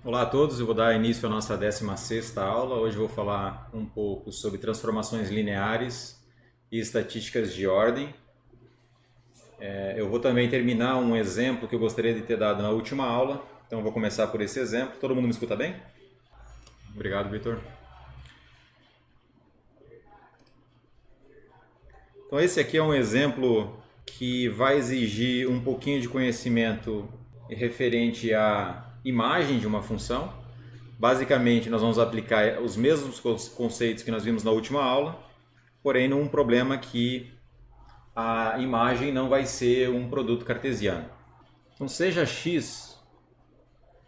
Olá a todos, eu vou dar início à nossa 16ª aula. Hoje eu vou falar um pouco sobre transformações lineares e estatísticas de ordem. Eu vou também terminar um exemplo que eu gostaria de ter dado na última aula, então eu vou começar por esse exemplo. Todo mundo me escuta bem? Obrigado, Vitor. Então esse aqui é um exemplo que vai exigir um pouquinho de conhecimento referente à imagem de uma função. Basicamente, nós vamos aplicar os mesmos conceitos que nós vimos na última aula, porém num problema que a imagem não vai ser um produto cartesiano. Então, seja x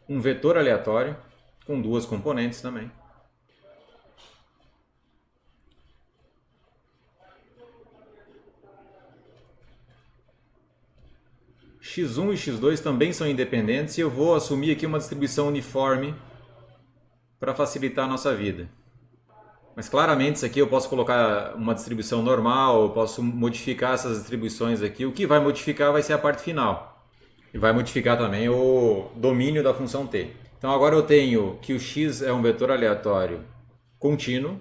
um vetor aleatório, com duas componentes também. x1 e x2 também são independentes e eu vou assumir aqui uma distribuição uniforme para facilitar a nossa vida. Mas claramente isso aqui eu posso colocar uma distribuição normal, eu posso modificar essas distribuições aqui. O que vai modificar vai ser a parte final. E vai modificar também o domínio da função t. Então agora eu tenho que o x é um vetor aleatório contínuo.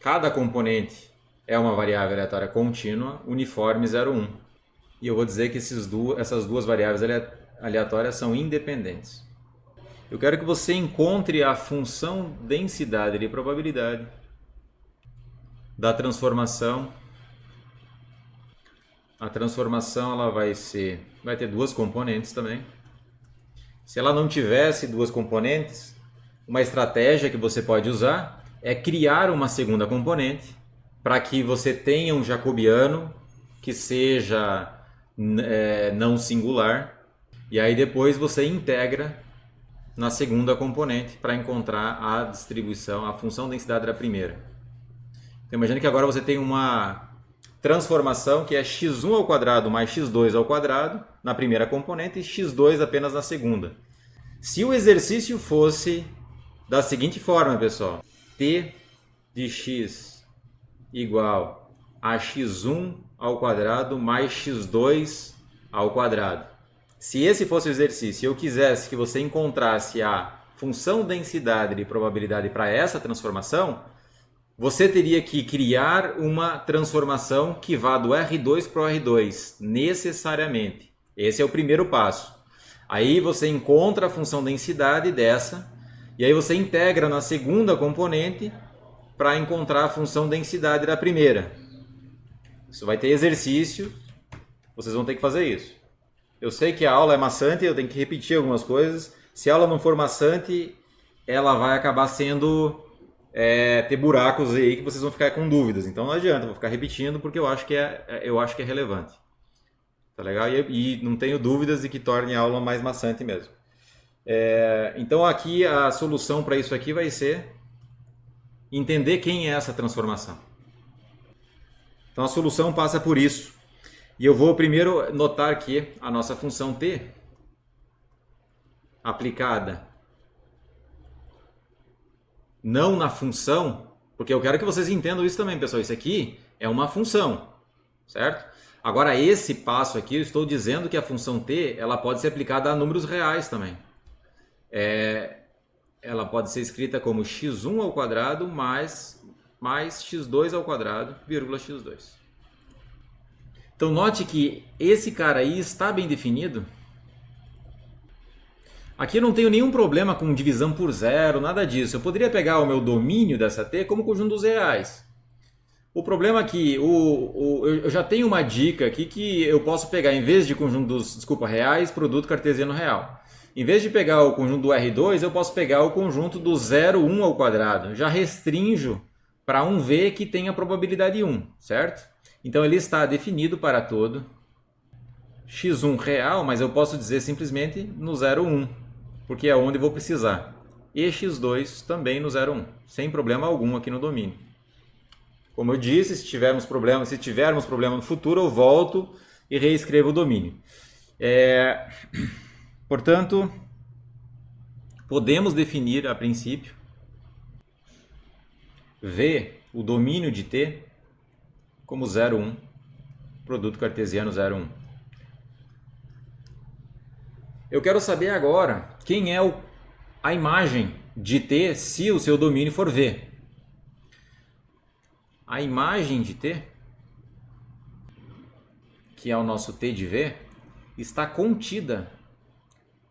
Cada componente é uma variável aleatória contínua, uniforme 0, 1. E eu vou dizer que essas duas variáveis aleatórias são independentes. Eu quero que você encontre a função densidade de probabilidade da transformação. A transformação ela vai ter duas componentes também. Se ela não tivesse duas componentes, uma estratégia que você pode usar é criar uma segunda componente para que você tenha um jacobiano que seja não singular, e aí depois você integra na segunda componente para encontrar a distribuição, a função densidade da primeira. Então imagine que agora você tem uma transformação que é x1 ao quadrado mais x2 ao quadrado na primeira componente e x2 apenas na segunda. Se o exercício fosse da seguinte forma, pessoal: t de x igual a x1 ao quadrado mais x2 ao quadrado. Se esse fosse o exercício e eu quisesse que você encontrasse a função densidade de probabilidade para essa transformação, você teria que criar uma transformação que vá do R2 para o R2, necessariamente. Esse é o primeiro passo. Aí você encontra a função densidade dessa, e aí você integra na segunda componente para encontrar a função densidade da primeira. Isso vai ter exercício, vocês vão ter que fazer isso. Eu sei que a aula é maçante, eu tenho que repetir algumas coisas. Se a aula não for maçante, ela vai acabar sendo ter buracos aí que vocês vão ficar com dúvidas. Então não adianta, eu vou ficar repetindo porque eu acho que é relevante. Tá legal? E não tenho dúvidas de que torne a aula mais maçante mesmo. Então aqui a solução para isso aqui vai ser entender quem é essa transformação. Então a solução passa por isso. E eu vou primeiro notar que a nossa função t aplicada não na função, porque eu quero que vocês entendam isso também, pessoal. Isso aqui é uma função, certo? Agora esse passo aqui, eu estou dizendo que a função t ela pode ser aplicada a números reais também. Ela pode ser escrita como x1 ao quadrado mais x2 ao quadrado, vírgula x2. Então note que esse cara aí está bem definido. Aqui eu não tenho nenhum problema com divisão por zero, nada disso. Eu poderia pegar o meu domínio dessa t como conjunto dos reais. O problema é que eu já tenho uma dica aqui que eu posso pegar, em vez de conjunto dos reais, produto cartesiano real. Em vez de pegar o conjunto do R2, eu posso pegar o conjunto do 0, 1 ao quadrado. Já restrinjo para um V que tenha probabilidade 1, certo? Então ele está definido para todo x1 real, mas eu posso dizer simplesmente no 0, 1, porque é onde eu vou precisar. E x2 também no 0, 1, sem problema algum aqui no domínio. Como eu disse, se tivermos problema no futuro, eu volto e reescrevo o domínio. Portanto, podemos definir a princípio V, o domínio de t, como 0, 1, produto cartesiano 0, 1. Eu quero saber agora quem é o a imagem de T se o seu domínio for V. A imagem de T, que é o nosso T de V, está contida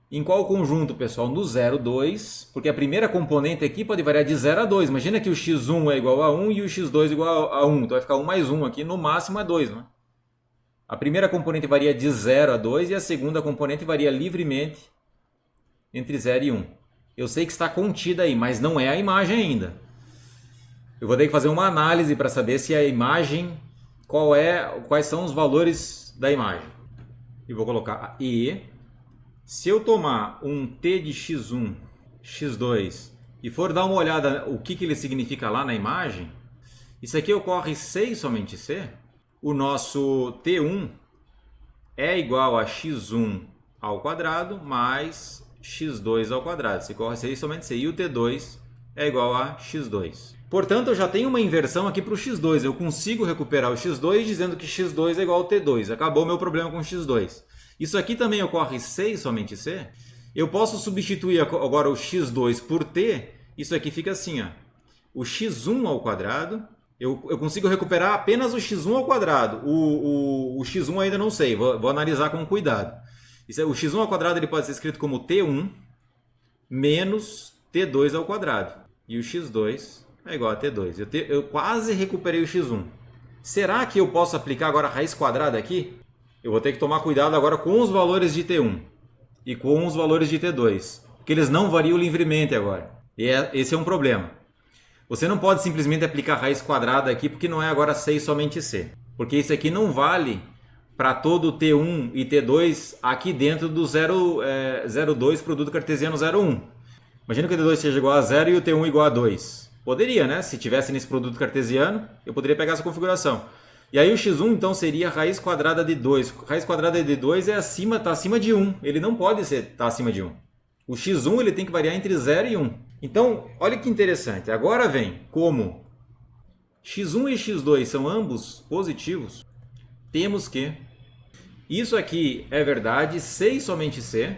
em qual conjunto, pessoal? No 0, 2, porque a primeira componente aqui pode variar de 0 a 2. Imagina que o x1 é igual a 1 e o x2 é igual a 1. Então vai ficar 1 mais 1 aqui, no máximo é 2. Né? A primeira componente varia de 0 a 2 e a segunda componente varia livremente entre 0 e 1. Eu sei que está contida aí, mas não é a imagem ainda. Eu vou ter que fazer uma análise para saber se a imagem, quais são os valores da imagem. E vou colocar E. Se eu tomar um T de x1, x2 e for dar uma olhada o que ele significa lá na imagem, isso aqui ocorre C e somente C. O nosso T1 é igual a x1 ao quadrado mais x2 ao quadrado. Se ocorre C e somente C. E o T2 é igual a x2. Portanto, eu já tenho uma inversão aqui para o x2. Eu consigo recuperar o x2 dizendo que x2 é igual ao T2. Acabou o meu problema com o x2. Isso aqui também ocorre C e somente C. Eu posso substituir agora o x2 por T. Isso aqui fica assim, ó. O x1 ao quadrado. Eu consigo recuperar apenas o x1 ao quadrado. O x1 ainda não sei. Vou analisar com cuidado. O x1 ao quadrado ele pode ser escrito como T1 menos T2 ao quadrado. E o x2 é igual a T2. Eu quase recuperei o x1. Será que eu posso aplicar agora a raiz quadrada aqui? Eu vou ter que tomar cuidado agora com os valores de T1 e com os valores de T2, porque eles não variam livremente agora. E esse é um problema. Você não pode simplesmente aplicar raiz quadrada aqui, porque não é agora C e somente C. Porque isso aqui não vale para todo T1 e T2 aqui dentro do 0,2 produto cartesiano 0,1. Imagina que o T2 seja igual a 0 e o T1 igual a 2. Poderia, né? Se tivesse nesse produto cartesiano, eu poderia pegar essa configuração. E aí o x1 então seria raiz quadrada de 2. Raiz quadrada de 2 está acima de 1. Ele não pode estar acima de 1. O x1 ele tem que variar entre 0 e 1. Então, olha que interessante. Agora vem como x1 e x2 são ambos positivos, temos que isso aqui é verdade, C e somente C.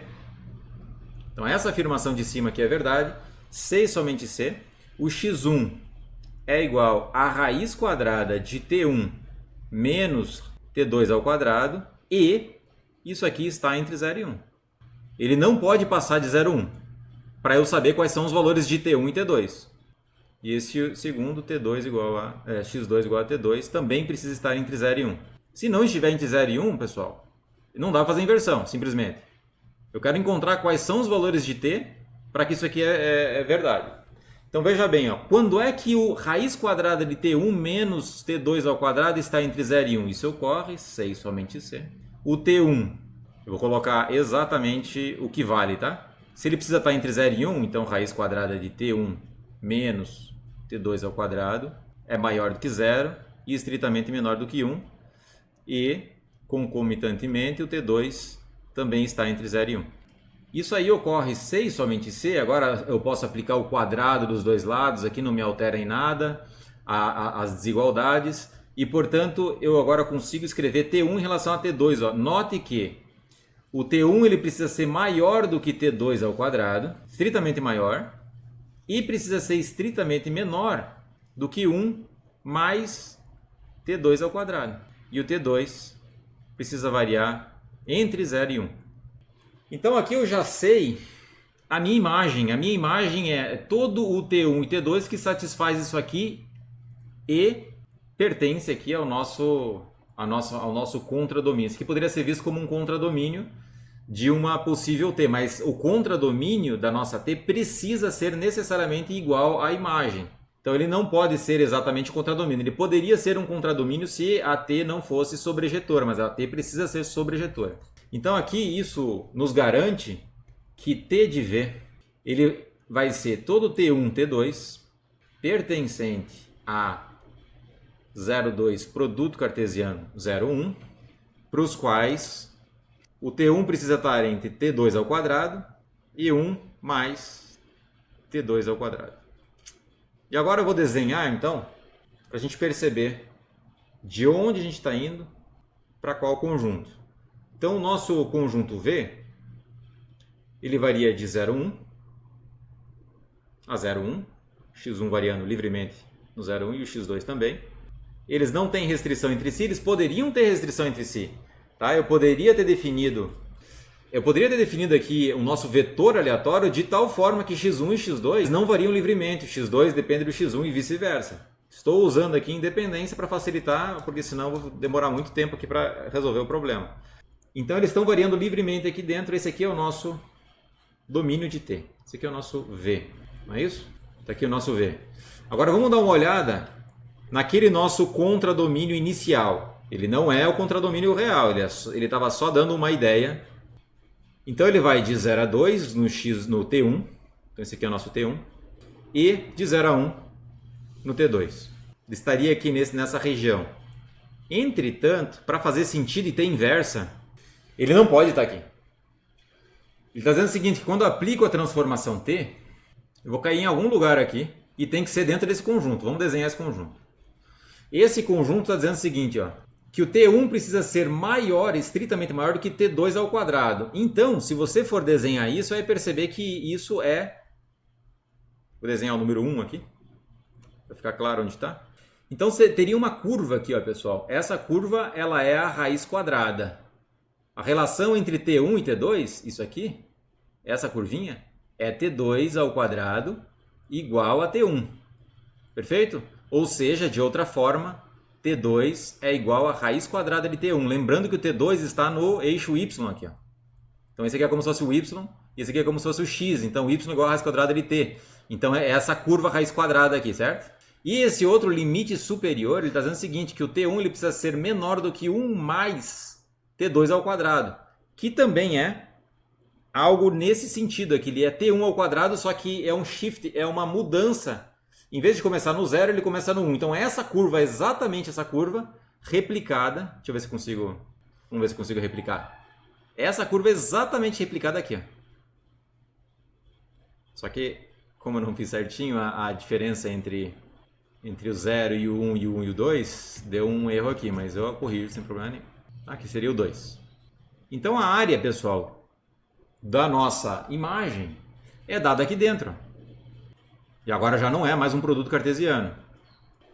Então essa afirmação de cima aqui é verdade, C e somente C. O x1 é igual a raiz quadrada de T1 menos T2 ao quadrado, e isso aqui está entre 0 e 1. Ele não pode passar de 0 a 1, para eu saber quais são os valores de T1 e T2. E esse segundo, T2 igual a, x2 igual a T2, também precisa estar entre 0 e 1. Se não estiver entre 0 e 1, pessoal, não dá para fazer inversão, simplesmente. Eu quero encontrar quais são os valores de T para que isso aqui é verdade. Então veja bem, ó, quando é que o raiz quadrada de T1 menos T2 ao quadrado está entre 0 e 1? Isso ocorre, C e somente C. O T1, eu vou colocar exatamente o que vale, tá? Se ele precisa estar entre 0 e 1, então raiz quadrada de T1 menos T2 ao quadrado é maior do que 0 e estritamente menor do que 1. E, concomitantemente, o T2 também está entre 0 e 1. Isso aí ocorre C e somente C. Agora eu posso aplicar o quadrado dos dois lados, aqui não me altera em nada as desigualdades. E, portanto, eu agora consigo escrever T1 em relação a T2. Ó. Note que o T1 ele precisa ser maior do que T2 ao quadrado, estritamente maior, e precisa ser estritamente menor do que 1 mais T2 ao quadrado. E o T2 precisa variar entre 0 e 1. Então aqui eu já sei a minha imagem. A minha imagem é todo o T1 e T2 que satisfaz isso aqui e pertence aqui ao nosso contradomínio. Isso aqui poderia ser visto como um contradomínio de uma possível T, mas o contradomínio da nossa T precisa ser necessariamente igual à imagem. Então ele não pode ser exatamente o contradomínio. Ele poderia ser um contradomínio se a T não fosse sobrejetora, mas a T precisa ser sobrejetora. Então aqui isso nos garante que T de V ele vai ser todo T1, T2 pertencente a 0,2 produto cartesiano 0,1, para os quais o T1 precisa estar entre T2 ao quadrado e 1 mais T2 ao quadrado. E agora eu vou desenhar então, para a gente perceber de onde a gente está indo para qual conjunto. Então o nosso conjunto V, ele varia de 0 a 1, a 0, 1, x1 variando livremente no 0, 1 e o x2 também. Eles não têm restrição entre si, eles poderiam ter restrição entre si. Tá? Eu poderia ter definido aqui o nosso vetor aleatório de tal forma que x1 e x2 não variam livremente, o x2 depende do x1 e vice-versa. Estou usando aqui independência para facilitar, porque senão eu vou demorar muito tempo aqui para resolver o problema. Então eles estão variando livremente aqui dentro, esse aqui é o nosso domínio de T. Esse aqui é o nosso V, não é isso? Está aqui o nosso V. Agora vamos dar uma olhada naquele nosso contradomínio inicial. Ele não é o contradomínio real, ele estava só dando uma ideia. Então ele vai de 0 a 2 no T1, então esse aqui é o nosso T1, e de 0 a 1 no T2. Ele estaria aqui nessa região. Entretanto, para fazer sentido e ter inversa, ele não pode estar aqui. Ele está dizendo o seguinte, que quando eu aplico a transformação T, eu vou cair em algum lugar aqui e tem que ser dentro desse conjunto. Vamos desenhar esse conjunto. Esse conjunto está dizendo o seguinte, ó, que o T1 precisa ser maior, estritamente maior do que T2 ao quadrado. Então, se você for desenhar isso, vai perceber que isso é... Vou desenhar o número 1 aqui, para ficar claro onde está. Então, você teria uma curva aqui, ó, pessoal. Essa curva ela é a raiz quadrada. A relação entre T1 e T2, isso aqui, essa curvinha, é T2 ao quadrado igual a T1. Perfeito? Ou seja, de outra forma, T2 é igual a raiz quadrada de T1. Lembrando que o T2 está no eixo Y aqui. Ó. Então esse aqui é como se fosse o Y e esse aqui é como se fosse o X. Então Y igual a raiz quadrada de T. Então é essa curva raiz quadrada aqui, certo? E esse outro limite superior, ele está dizendo o seguinte, que o T1 ele precisa ser menor do que 1 mais T2 ao quadrado. Que também é algo nesse sentido aqui. Ele é T1 ao quadrado, só que é um shift, é uma mudança. Em vez de começar no 0, ele começa no 1. Então essa curva é exatamente essa curva replicada. Deixa eu ver se consigo. Vamos ver se consigo replicar. Essa curva é exatamente replicada aqui. Ó. Só que, como eu não fiz certinho a diferença entre o 0 e o 1 e o 1 e o 2, deu um erro aqui, mas eu corrijo sem problema nenhum. Aqui seria o 2. Então a área, pessoal, da nossa imagem é dada aqui dentro. E agora já não é mais um produto cartesiano.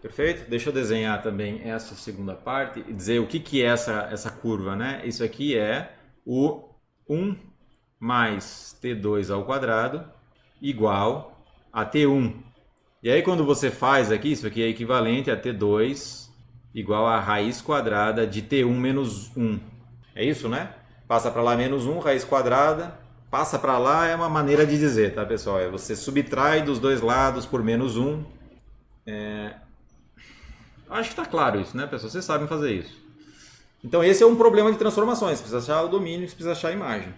Perfeito? Deixa eu desenhar também essa segunda parte e dizer o que é essa curva, né? Isso aqui é o 1 mais T2 ao quadrado igual a T1. E aí quando você faz aqui, isso aqui é equivalente a T2 igual a raiz quadrada de T1 menos 1. É isso, né? Passa para lá menos 1, raiz quadrada. Passa para lá é uma maneira de dizer, tá, pessoal? É você subtrai dos dois lados por menos 1. Acho que está claro isso, né, pessoal? Vocês sabem fazer isso. Então esse é um problema de transformações. Você precisa achar o domínio, você precisa achar a imagem.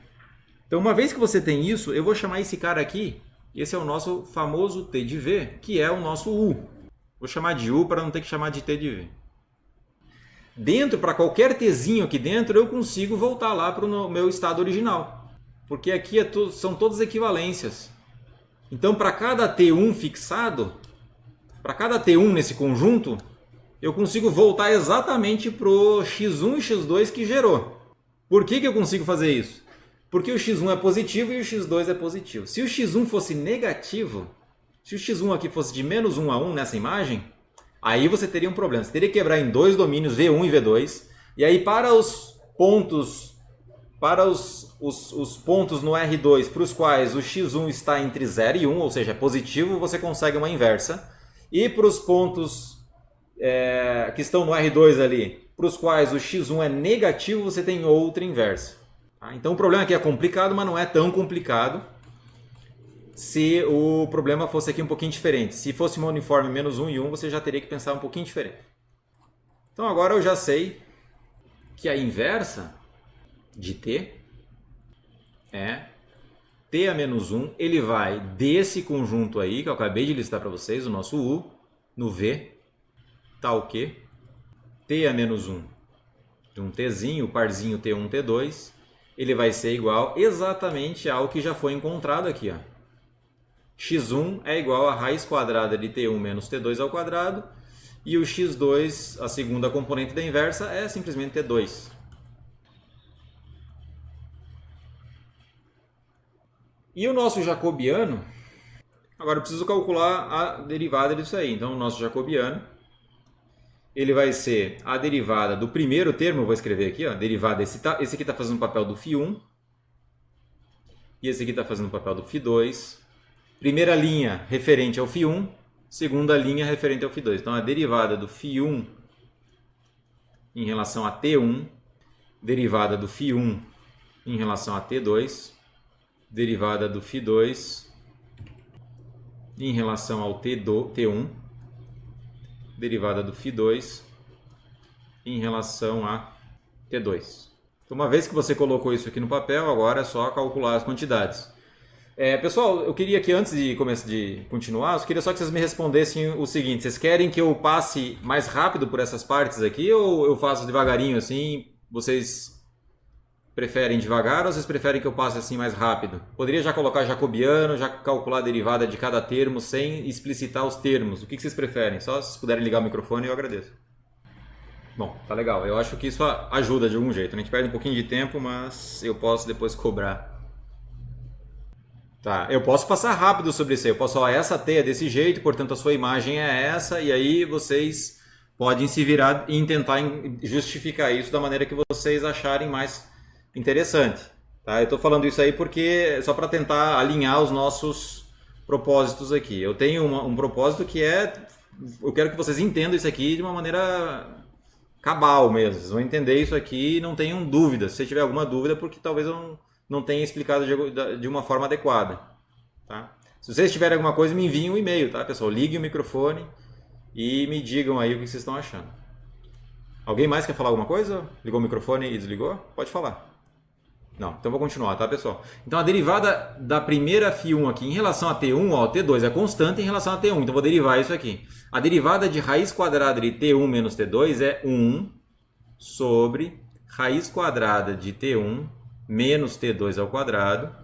Então uma vez que você tem isso, eu vou chamar esse cara aqui. Esse é o nosso famoso T de V, que é o nosso U. Vou chamar de U para não ter que chamar de T de V. Dentro, para qualquer Tzinho aqui dentro, eu consigo voltar lá para o meu estado original. Porque aqui são todas equivalências. Então, para cada T1 fixado, para cada T1 nesse conjunto, eu consigo voltar exatamente para o x1 e x2 que gerou. Por que eu consigo fazer isso? Porque o x1 é positivo e o x2 é positivo. Se o x1 fosse negativo, se o x1 aqui fosse de menos 1 a 1 nessa imagem, aí você teria um problema. Você teria que quebrar em dois domínios, V1 e V2. E aí para os pontos no R2 para os quais o x1 está entre 0 e 1, ou seja, é positivo, você consegue uma inversa. E para os pontos que estão no R2 ali, para os quais o x1 é negativo, você tem outra inversa. Tá? Então o problema aqui é complicado, mas não é tão complicado se o problema fosse aqui um pouquinho diferente. Se fosse uma uniforme menos 1 e 1, você já teria que pensar um pouquinho diferente. Então agora eu já sei que a inversa de T é T a menos 1, ele vai desse conjunto aí, que eu acabei de listar para vocês, o nosso U, no V, tal que T a menos 1 de um Tzinho, o parzinho T1, T2, ele vai ser igual exatamente ao que já foi encontrado aqui. Ó. x1 é igual a raiz quadrada de T1 menos T2 ao quadrado, e o x2, a segunda componente da inversa, é simplesmente T2. E o nosso jacobiano, Agora eu preciso calcular a derivada disso aí. Então o nosso jacobiano, ele vai ser a derivada do primeiro termo, eu vou escrever aqui, ó, derivada, esse aqui está fazendo o papel do φ1, e esse aqui está fazendo o papel do φ2. Primeira linha referente ao φ1, segunda linha referente ao φ2. Então a derivada do φ1 em relação a T1, derivada do φ1 em relação a T2, derivada do φ2 em relação ao T1, derivada do φ2 em relação a T2. Então, uma vez que você colocou isso aqui no papel, agora é só calcular as quantidades. Pessoal, eu queria que antes de continuar, eu queria só que vocês me respondessem o seguinte: vocês querem que eu passe mais rápido por essas partes aqui ou eu faço devagarinho assim? Vocês preferem devagar ou vocês preferem que eu passe assim mais rápido? Poderia já colocar jacobiano, já calcular a derivada de cada termo sem explicitar os termos. O que vocês preferem? Só se vocês puderem ligar o microfone eu agradeço. Bom, tá legal. Eu acho que isso ajuda de algum jeito. A gente perde um pouquinho de tempo, mas eu posso depois cobrar. Tá, eu posso passar rápido sobre isso aí. Eu posso falar, essa T é desse jeito, portanto a sua imagem é essa, e aí vocês podem se virar e tentar justificar isso da maneira que vocês acharem mais interessante. Tá? Eu estou falando isso aí porque só para tentar alinhar os nossos propósitos aqui. Eu tenho um propósito que eu quero que vocês entendam isso aqui de uma maneira cabal mesmo. Vocês vão entender isso aqui e não tenham dúvidas. Se tiver alguma dúvida, porque talvez eu não tenha explicado de uma forma adequada. Tá? Se vocês tiverem alguma coisa, me enviem um e-mail, tá, pessoal? Liguem o microfone e me digam aí o que vocês estão achando. Alguém mais quer falar alguma coisa? Ligou o microfone e desligou? Pode falar. Não, então vou continuar, tá, pessoal? Então a derivada da primeira φ1 aqui em relação a T1, ó, T2 é constante em relação a T1, então vou derivar isso aqui. A derivada de raiz quadrada de T1 menos T2 é 1 sobre raiz quadrada de T1 menos T2 ao quadrado.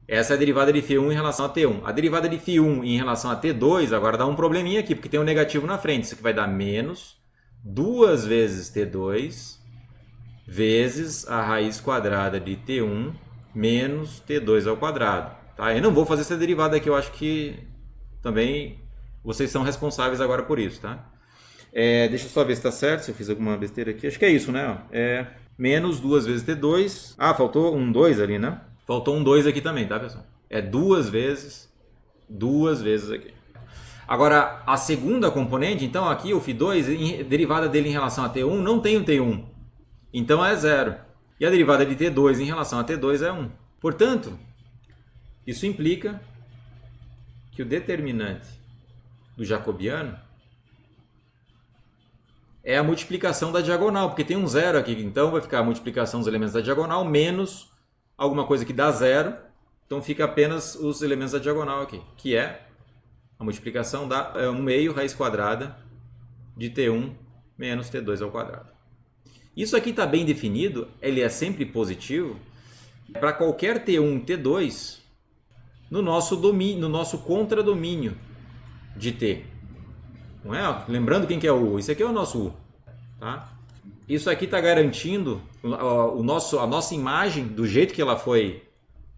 Essa é a derivada de φ1 em relação a T1. A derivada de φ1 em relação a T2 agora dá um probleminha aqui, porque tem um negativo na frente. Isso aqui vai dar menos 2 vezes T2 vezes a raiz quadrada de T1 menos T2 ao quadrado. Tá? Eu não vou fazer essa derivada aqui, eu acho que também vocês são responsáveis agora por isso. Tá? Deixa eu só ver se está certo, se eu fiz alguma besteira aqui. Acho que é isso, né? Menos 2 vezes T2. Ah, faltou um 2 ali, né? Faltou um 2 aqui também, tá, pessoal? É 2 vezes aqui. Agora, a segunda componente, então aqui o φ2, derivada dele em relação a T1, não tem um T1. Então é 0. E a derivada de T2 em relação a T2 é 1. Portanto, isso implica que o determinante do jacobiano é a multiplicação da diagonal, porque tem um 0 aqui. Então vai ficar a multiplicação dos elementos da diagonal menos alguma coisa que dá 0. Então fica apenas os elementos da diagonal aqui, que é a multiplicação da 1 meio raiz quadrada de T1 menos T2 ao quadrado. Isso aqui está bem definido, ele é sempre positivo para qualquer T1, T2 no nosso contradomínio de T. Não é? Lembrando quem que é o U, isso aqui é o nosso U. Tá? Isso aqui está garantindo a nossa imagem, do jeito que ela foi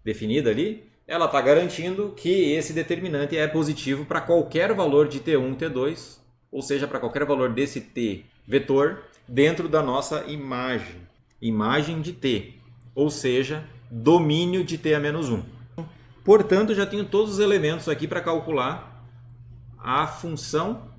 definida ali, ela está garantindo que esse determinante é positivo para qualquer valor de T1, T2, ou seja, para qualquer valor desse T vetor dentro da nossa imagem de T, ou seja, domínio de T a menos 1. Portanto, já tenho todos os elementos aqui para calcular a função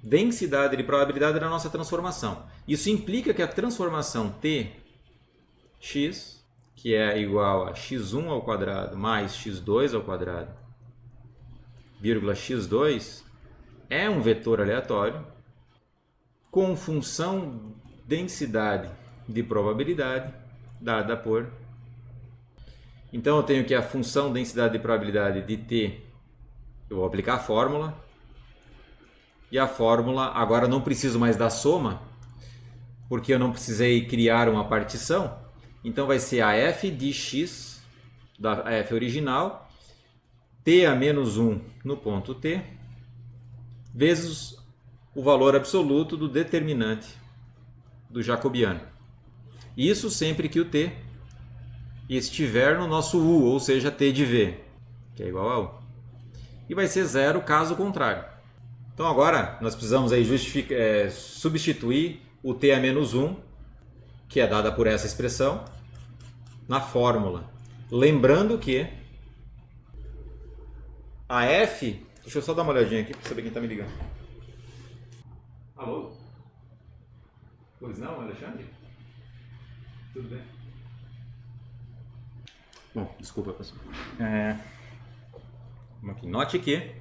densidade de probabilidade da nossa transformação. Isso implica que a transformação Tx, que é igual a x1 ao quadrado mais x2 ao quadrado, vírgula x2, é um vetor aleatório com função densidade de probabilidade dada por... Então eu tenho que a função densidade de probabilidade de t, eu vou aplicar a fórmula, e a fórmula agora não preciso mais da soma, porque eu não precisei criar uma partição, então vai ser a f de x, da f original, t a menos 1 no ponto t, vezes o valor absoluto do determinante do jacobiano. Isso sempre que o t estiver no nosso u, ou seja, t de v, que é igual a u. e vai ser 0 caso contrário. Então agora nós precisamos aí substituir o t a menos 1, que é dada por essa expressão, na fórmula. Lembrando que a f... Deixa eu só dar uma olhadinha aqui para saber quem está me ligando. Alô? Pois não, Alexandre? Tudo bem? Bom, desculpa, pessoal. Vamos aqui. Note que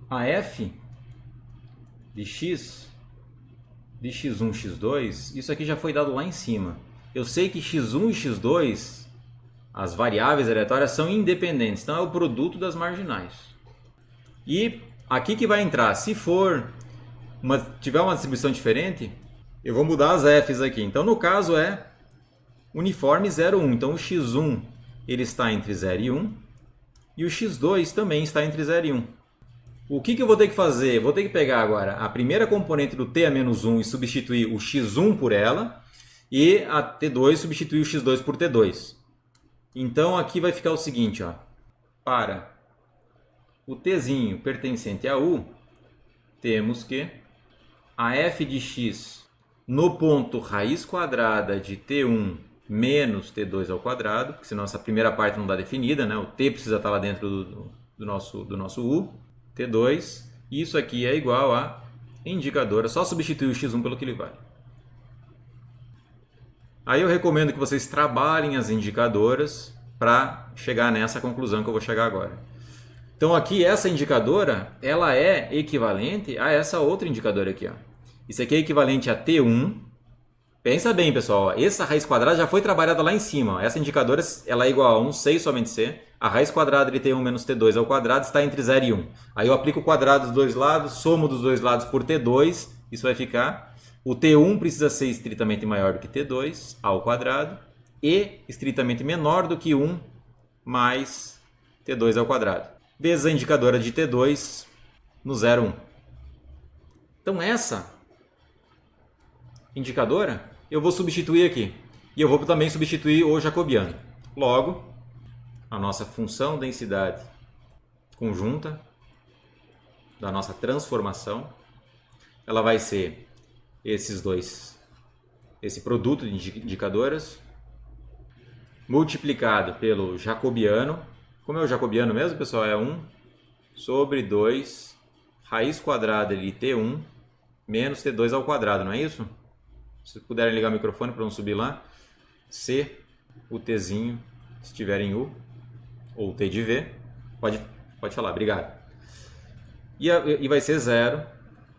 a f de x, de x1, x2, isso aqui já foi dado lá em cima. Eu sei que x1 e x2, as variáveis aleatórias, são independentes, então é o produto das marginais. E aqui que vai entrar, se tiver uma distribuição diferente, eu vou mudar as f's aqui. Então no caso é uniforme 0, 1. Então o x1 ele está entre 0 e 1 e o x2 também está entre 0 e 1. O que eu vou ter que fazer? Vou ter que pegar agora a primeira componente do t a menos 1 e substituir o x1 por ela, e a t2 substituir o x2 por t2. Então aqui vai ficar o seguinte, ó, para o tzinho pertencente a u, temos que a f de x no ponto raiz quadrada de t1 menos t2 ao quadrado, porque senão essa primeira parte não está definida, né? O t precisa estar lá dentro do nosso u, t2, e isso aqui é igual a indicadora, só substituir o x1 pelo que ele vale. Aí eu recomendo que vocês trabalhem as indicadoras para chegar nessa conclusão que eu vou chegar agora. Então aqui essa indicadora, ela é equivalente a essa outra indicadora aqui, ó. Isso aqui é equivalente a t1. Pensa bem, pessoal, ó, essa raiz quadrada já foi trabalhada lá em cima. Ó. Essa indicadora ela é igual a 1, 6 somente c. A raiz quadrada de t1 menos t2 ao quadrado está entre 0 e 1. Aí eu aplico o quadrado dos dois lados, somo dos dois lados por t2, isso vai ficar... O t1 precisa ser estritamente maior do que t2 ao quadrado e estritamente menor do que 1 mais t2 ao quadrado. Vezes a indicadora de t2 no 0, 1. Então essa indicadora eu vou substituir aqui. E eu vou também substituir o jacobiano. Logo, a nossa função densidade conjunta da nossa transformação, ela vai ser esse produto de indicadoras multiplicado pelo jacobiano. Como é o jacobiano mesmo, pessoal? É 1 sobre 2 raiz quadrada de t1 menos t2 ao quadrado, não é isso? Se puderem ligar o microfone para não subir lá. Se o tzinho estiver em u, ou t de v, pode falar, obrigado. E vai ser 0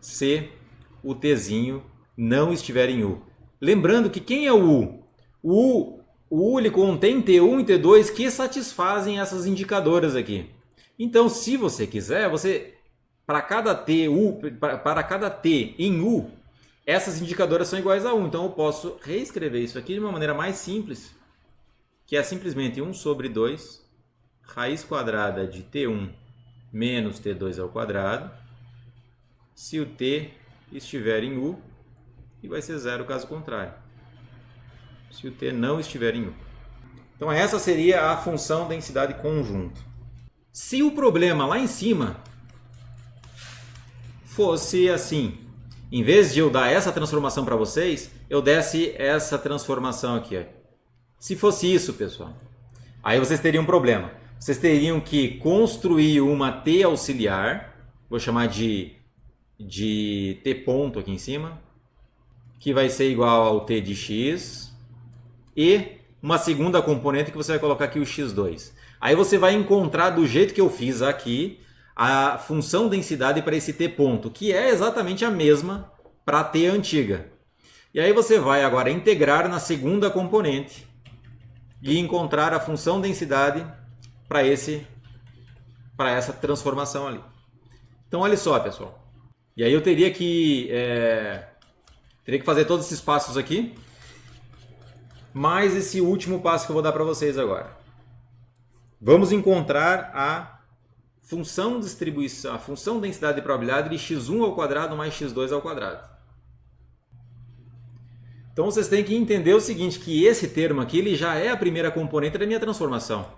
se o tzinho não estiver em u. Lembrando que quem é o u? O u ele contém t1 e t2 que satisfazem essas indicadoras aqui. Então, se você quiser, para cada t em u, essas indicadoras são iguais a 1. Então eu posso reescrever isso aqui de uma maneira mais simples, que é simplesmente 1 sobre 2 raiz quadrada de t1 menos t2 ao quadrado, se o t estiver em u, e vai ser 0 caso contrário, se o t não estiver em u. Então essa seria a função densidade conjunto. Se o problema lá em cima fosse assim, em vez de eu dar essa transformação para vocês, eu desse essa transformação aqui. Ó. Se fosse isso, pessoal, aí vocês teriam um problema. Vocês teriam que construir uma t auxiliar, vou chamar de t ponto aqui em cima, que vai ser igual ao t de x, e uma segunda componente que você vai colocar aqui o x2. Aí você vai encontrar do jeito que eu fiz aqui a função densidade para esse t ponto, que é exatamente a mesma para a t antiga. E aí você vai agora integrar na segunda componente e encontrar a função densidade para essa transformação ali. Então olha só, pessoal. E aí eu teria que fazer todos esses passos aqui, mais esse último passo que eu vou dar para vocês agora. Vamos encontrar a função distribuição, a função densidade de probabilidade de x1 ao quadrado mais x2 ao quadrado. Então vocês têm que entender o seguinte, que esse termo aqui ele já é a primeira componente da minha transformação.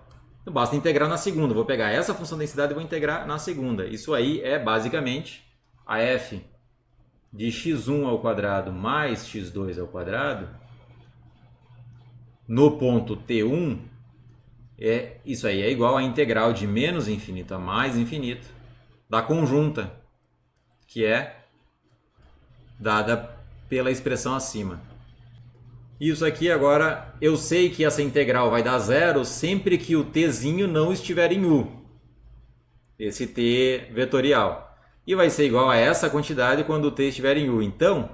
Então basta integrar na segunda. Vou pegar essa função densidade e vou integrar na segunda. Isso aí é basicamente a f de x1 ao quadrado mais x2 ao quadrado no ponto T1. Isso aí é igual à integral de menos infinito a mais infinito da conjunta, que é dada pela expressão acima. Isso aqui agora, eu sei que essa integral vai dar zero sempre que o tzinho não estiver em u, esse t vetorial. E vai ser igual a essa quantidade quando o t estiver em u. Então,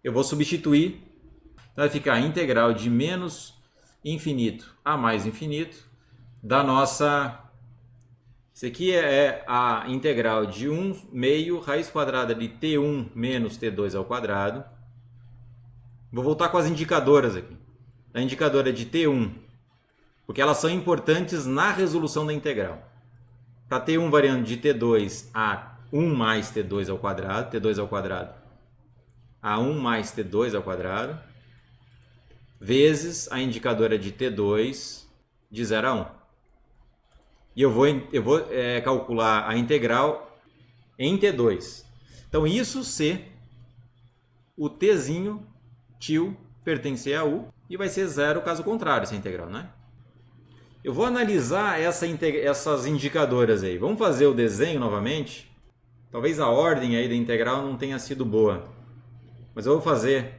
eu vou substituir. Então vai ficar a integral de menos infinito a mais infinito da nossa... Isso aqui é a integral de 1 meio raiz quadrada de t1 menos t2 ao quadrado. Vou voltar com as indicadoras aqui. A indicadora é de t1, porque elas são importantes na resolução da integral. Para t1 variando de t2 a 1 mais t2 ao quadrado, t2 ao quadrado a 1 mais t2 ao quadrado, vezes a indicadora de t2 de 0 a 1. E eu vou calcular a integral em t2. Então, isso se o tzinho tio pertencer a u, e vai ser zero caso contrário essa integral, né? Eu vou analisar essas indicadoras aí. Vamos fazer o desenho novamente. Talvez a ordem aí da integral não tenha sido boa, mas eu vou fazer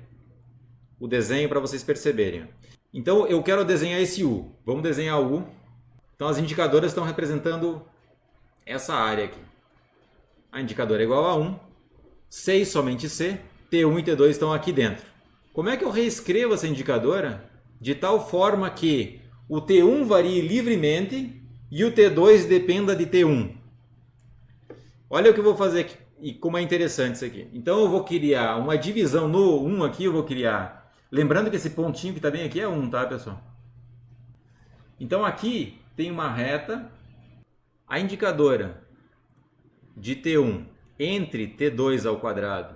o desenho para vocês perceberem. Então eu quero desenhar esse u. Vamos desenhar o u. Então as indicadoras estão representando essa área aqui. A indicadora é igual a 1, C e somente C, T1 e T2 estão aqui dentro. Como é que eu reescrevo essa indicadora de tal forma que o T1 varie livremente e o T2 dependa de T1? Olha o que eu vou fazer aqui e como é interessante isso aqui. Então eu vou criar uma divisão no 1 aqui, eu vou criar... Lembrando que esse pontinho que está bem aqui é 1, tá, pessoal? Então aqui tem uma reta, a indicadora de T1 entre T2 ao quadrado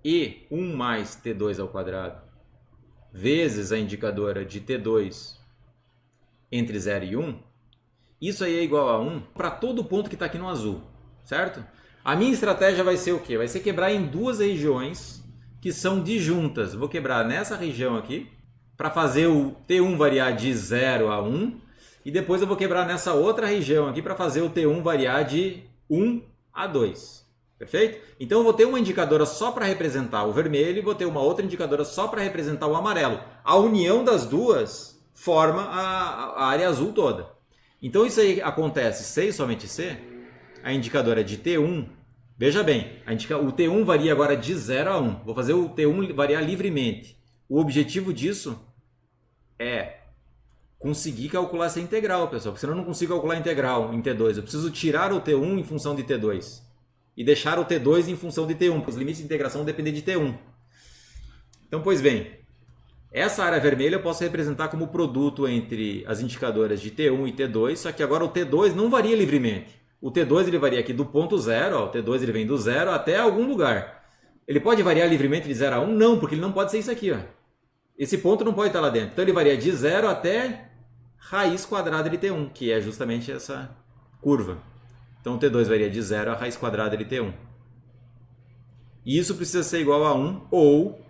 e 1 mais T2 ao quadrado, vezes a indicadora de T2 entre 0 e 1, isso aí é igual a 1 para todo ponto que está aqui no azul, certo? A minha estratégia vai ser o quê? Vai ser quebrar em duas regiões que são disjuntas. Vou quebrar nessa região aqui, para fazer o T1 variar de 0 a 1, e depois eu vou quebrar nessa outra região aqui para fazer o T1 variar de 1 a 2. Perfeito? Então eu vou ter uma indicadora só para representar o vermelho e vou ter uma outra indicadora só para representar o amarelo. A união das duas forma a área azul toda. Então isso aí acontece C e somente C, a indicadora de T1, veja bem, o T1 varia agora de 0 a 1. Vou fazer o T1 variar livremente. O objetivo disso é conseguir calcular essa integral, pessoal, porque senão eu não consigo calcular a integral em T2. Eu preciso tirar o T1 em função de T2 e deixar o T2 em função de T1, porque os limites de integração dependem de T1. Então, pois bem, essa área vermelha eu posso representar como produto entre as indicadoras de T1 e T2, só que agora o T2 não varia livremente. O T2 ele varia aqui do ponto 0, ó, o T2 ele vem do 0 até algum lugar. Ele pode variar livremente de 0 a 1? Não, porque ele não pode ser isso aqui. Ó. Esse ponto não pode estar lá dentro. Então ele varia de 0 até raiz quadrada de T1, que é justamente essa curva. Então o T2 varia de 0 a raiz quadrada de T1. E isso precisa ser igual a 1 ou...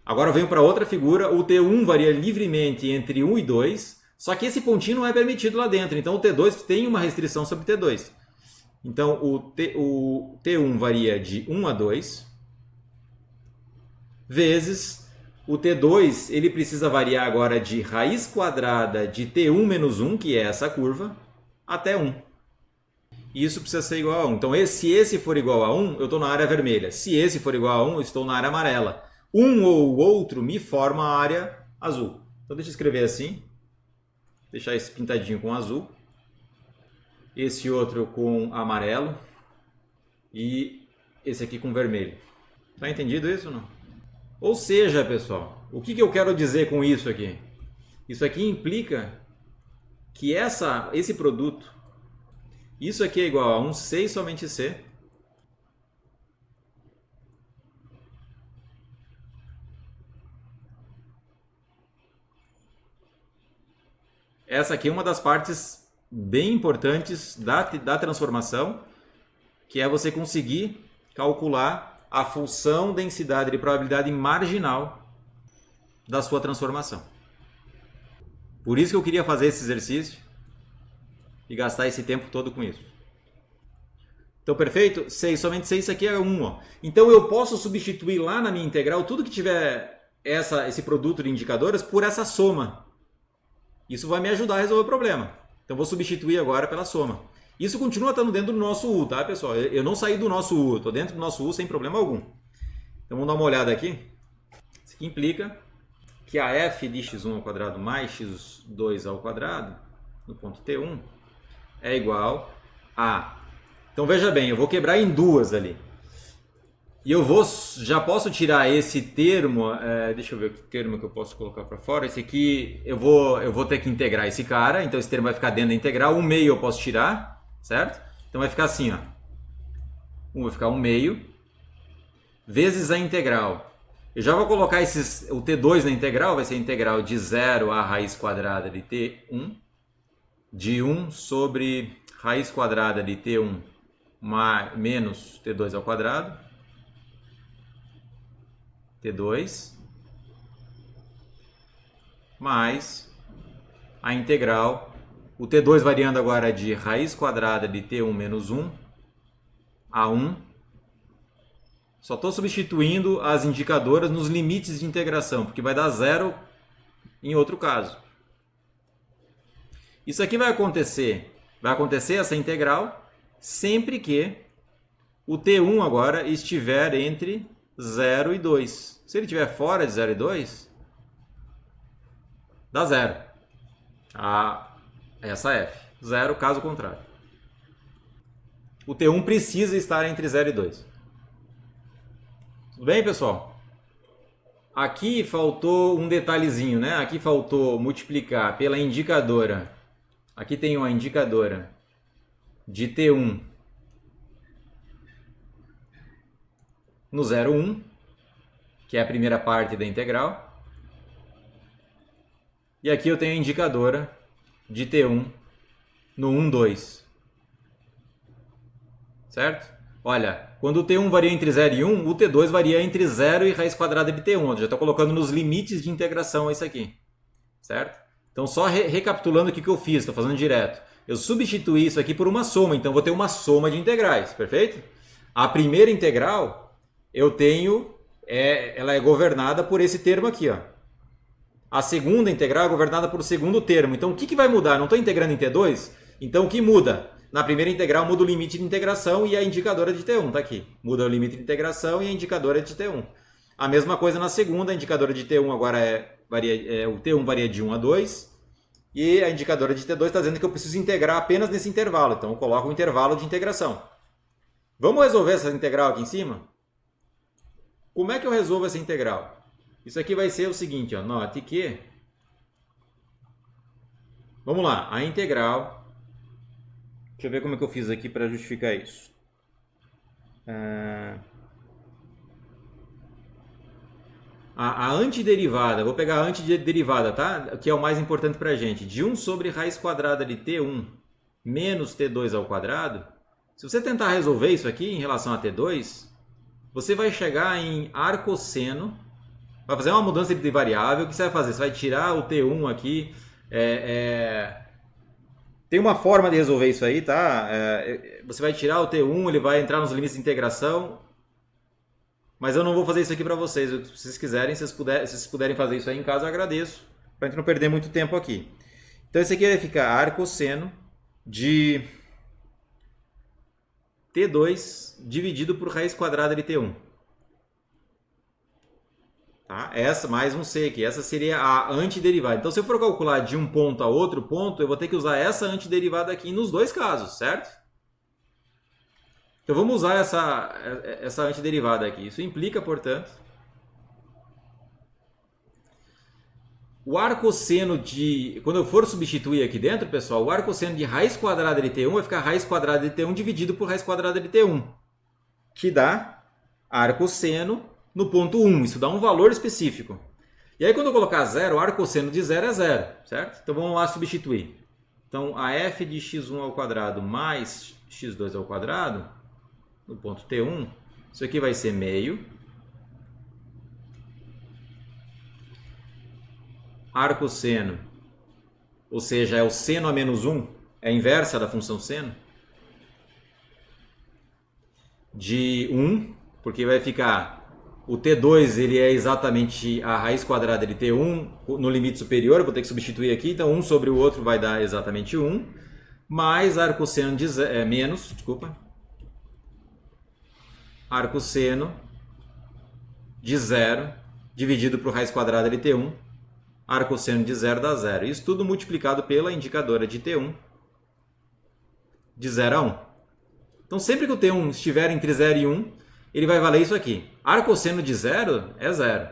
Agora eu venho para outra figura, o T1 varia livremente entre 1 e 2, só que esse pontinho não é permitido lá dentro, então o T2 tem uma restrição sobre o T2. Então o T1 varia de 1 a 2, vezes o T2 ele precisa variar agora de raiz quadrada de T1 menos 1, que é essa curva, até 1. E isso precisa ser igual a 1. Então se esse for igual a 1, eu estou na área vermelha. Se esse for igual a 1, eu estou na área amarela. Um ou o outro me forma a área azul. Então deixa eu escrever assim. Deixar esse pintadinho com azul. Esse outro com amarelo. E esse aqui com vermelho. Tá entendido isso ou não? Ou seja, pessoal, o que eu quero dizer com isso aqui? Isso aqui implica que esse produto, isso aqui é igual a um C e somente C, essa aqui é uma das partes bem importantes da transformação, que é você conseguir calcular a função densidade de probabilidade marginal da sua transformação. Por isso que eu queria fazer esse exercício e gastar esse tempo todo com isso. Então, perfeito? 6, somente 6, isso aqui é 1. Ó. Então, eu posso substituir lá na minha integral tudo que tiver esse produto de indicadoras por essa soma. Isso vai me ajudar a resolver o problema. Então, vou substituir agora pela soma. Isso continua estando dentro do nosso U, tá, pessoal? Eu não saí do nosso U, estou dentro do nosso U sem problema algum. Então, vamos dar uma olhada aqui. Isso aqui implica que a f de x1 ao quadrado mais x2 ao quadrado, no ponto T1, é igual a... Então veja bem, eu vou quebrar em duas ali. E eu já posso tirar esse termo, deixa eu ver que termo que eu posso colocar para fora. Esse aqui eu vou ter que integrar esse cara, então esse termo vai ficar dentro da integral. 1 meio eu posso tirar, certo? Então vai ficar assim, ó. Vai ficar 1 meio vezes a integral. Eu já vou colocar o T2 na integral, vai ser a integral de 0 a raiz quadrada de T1, de 1 sobre raiz quadrada de T1 menos T2 ao quadrado, T2, mais a integral, o T2 variando agora de raiz quadrada de T1 menos 1 a 1. Só estou substituindo as indicadoras nos limites de integração, porque vai dar 0 em outro caso. Isso aqui vai acontecer essa integral sempre que o T1 agora estiver entre 0 e 2. Se ele estiver fora de 0 e 2, dá 0. Essa f. 0 caso contrário. O T1 precisa estar entre 0 e 2. Tudo bem, pessoal? Aqui faltou um detalhezinho, né? Aqui faltou multiplicar pela indicadora. Aqui tem uma indicadora de T1 no 0,1, que é a primeira parte da integral. E aqui eu tenho a indicadora de T1 no 1,2. Certo? Olha, quando o T1 varia entre 0 e 1, o T2 varia entre 0 e raiz quadrada de T1. Eu já estou colocando nos limites de integração isso aqui. Certo? Então, só recapitulando o que eu fiz, estou fazendo direto. Eu substituí isso aqui por uma soma, então vou ter uma soma de integrais, perfeito? A primeira integral, eu tenho, ela é governada por esse termo aqui, ó. A segunda integral é governada por o segundo termo. Então, o que vai mudar? Não estou integrando em T2? Então, o que muda? Na primeira integral, muda o limite de integração e a indicadora de T1, está aqui. Muda o limite de integração e a indicadora de T1. A mesma coisa na segunda, a indicadora de T1 agora o T1 varia de 1 a 2. E a indicadora de T2 está dizendo que eu preciso integrar apenas nesse intervalo. Então, eu coloco o intervalo de integração. Vamos resolver essa integral aqui em cima? Como é que eu resolvo essa integral? Isso aqui vai ser o seguinte, ó, note que... Vamos lá, a integral... Deixa eu ver como é que eu fiz aqui para justificar isso. A antiderivada, vou pegar a antiderivada, tá? Que é o mais importante para a gente. De 1 sobre raiz quadrada de T1 menos T2 ao quadrado. Se você tentar resolver isso aqui em relação a T2, você vai chegar em arcosseno. Vai fazer uma mudança de variável. O que você vai fazer? Você vai tirar o T1 aqui. Tem uma forma de resolver isso aí, tá? Você vai tirar o T1, ele vai entrar nos limites de integração. Mas eu não vou fazer isso aqui para vocês. Se vocês quiserem, se vocês puderem fazer isso aí em casa, eu agradeço. Para a gente não perder muito tempo aqui. Então, esse aqui vai ficar arcosseno de T2 dividido por raiz quadrada de T1. Tá? Essa mais um C aqui. Essa seria a antiderivada. Então, se eu for calcular de um ponto a outro ponto, eu vou ter que usar essa antiderivada aqui nos dois casos, certo? Então, vamos usar essa antiderivada aqui. Isso implica, portanto, o arcosseno de... Quando eu for substituir aqui dentro, pessoal, o arcosseno de raiz quadrada de T1 vai ficar raiz quadrada de T1 dividido por raiz quadrada de T1, que dá arcosseno no ponto 1. Isso dá um valor específico. E aí quando eu colocar 0, o arcosseno de 0 é 0, certo? Então vamos lá substituir. Então a f de x1 ao quadrado mais x2 ao quadrado, no ponto T1, isso aqui vai ser meio. Arcosseno, ou seja, é o seno a menos 1, é a inversa da função seno, de 1, porque vai ficar... O T2 ele é exatamente a raiz quadrada de T1 no limite superior, eu vou ter que substituir aqui, então 1 sobre o outro vai dar exatamente 1, mais arcosseno de menos, desculpa, arcosseno de 0 dividido por raiz quadrada de T1, arcosseno de 0 dá 0. Isso tudo multiplicado pela indicadora de T1 de 0 a 1. Então sempre que o T1 estiver entre 0 e 1, ele vai valer isso aqui. Arcosseno de 0 é 0.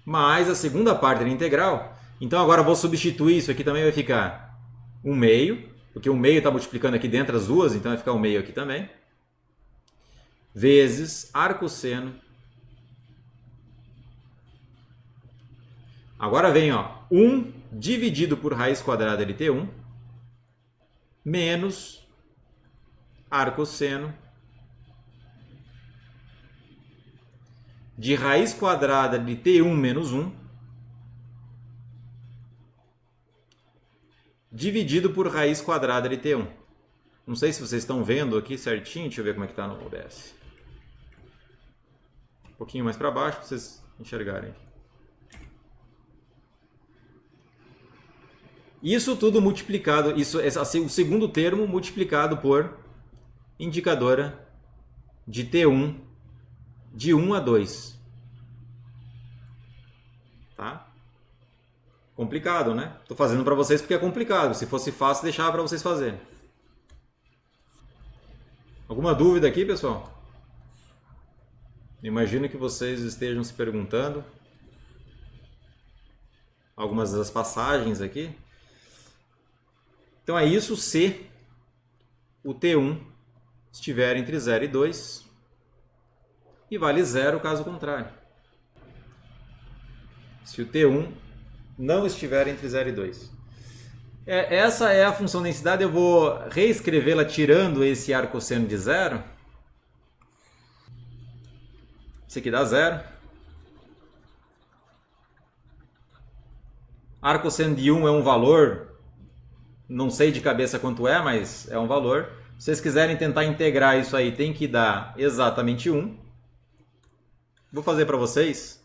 Mais a segunda parte da integral. Então agora eu vou substituir isso aqui também, vai ficar 1 meio, porque o meio está multiplicando aqui dentro as duas, então vai ficar 1 meio aqui também. Vezes arcosseno. Agora vem, ó, 1 dividido por raiz quadrada de T1 menos arcosseno de raiz quadrada de T1 menos 1 dividido por raiz quadrada de T1. Não sei se vocês estão vendo aqui certinho, deixa eu ver como é que está no OBS. Um pouquinho mais para baixo para vocês enxergarem. Isso tudo multiplicado, isso é o segundo termo multiplicado por indicadora de T1 de 1 a 2. Tá? Complicado, né? Estou fazendo para vocês porque é complicado. Se fosse fácil, deixava para vocês fazerem. Alguma dúvida aqui, pessoal? Imagino que vocês estejam se perguntando algumas das passagens aqui. Então é isso se o T1 estiver entre 0 e 2 e vale 0 caso contrário. Se o T1 não estiver entre 0 e 2. Essa é a função densidade, eu vou reescrevê-la tirando esse arcosseno de 0. Isso aqui dá 0. Arcosseno de 1 é um valor, não sei de cabeça quanto é, mas é um valor. Se vocês quiserem tentar integrar isso aí, tem que dar exatamente 1. Vou fazer para vocês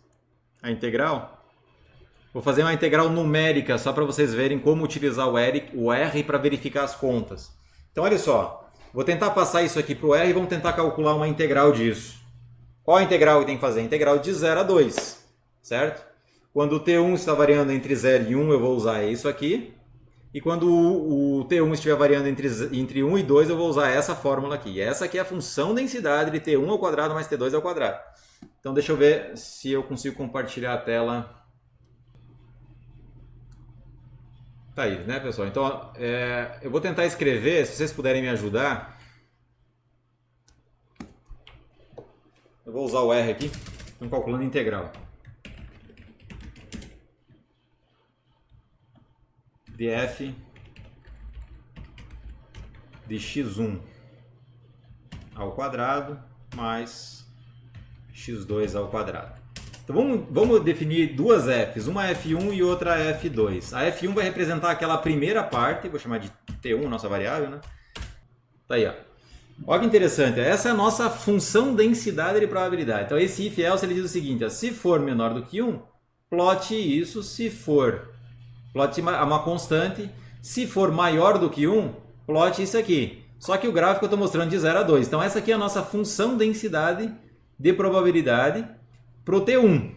a integral. Vou fazer uma integral numérica só para vocês verem como utilizar o R para verificar as contas. Então olha só, vou tentar passar isso aqui para o R e vamos tentar calcular uma integral disso. Qual a integral que tem que fazer? A integral de 0 a 2, certo? Quando o T1 está variando entre 0 e 1, eu vou usar isso aqui. E quando o T1 estiver variando entre 1 e 2, eu vou usar essa fórmula aqui. E essa aqui é a função densidade de T1 ao quadrado mais T2 ao quadrado. Então deixa eu ver se eu consigo compartilhar a tela. Tá aí, né, pessoal? Então eu vou tentar escrever, se vocês puderem me ajudar. Eu vou usar o R aqui. Estamos calculando integral. De f de x1 ao quadrado mais x2 ao quadrado. Então vamos definir duas f's, uma f1 e outra f2. A f1 vai representar aquela primeira parte, vou chamar de t1, nossa variável, né? Tá aí, ó. Olha que interessante, essa é a nossa função densidade de probabilidade. Então esse if else ele diz o seguinte, ó, se for menor do que 1, plote isso, se for plote uma constante, se for maior do que 1, plote isso aqui. Só que o gráfico eu estou mostrando de 0 a 2. Então essa aqui é a nossa função densidade de probabilidade para o T1.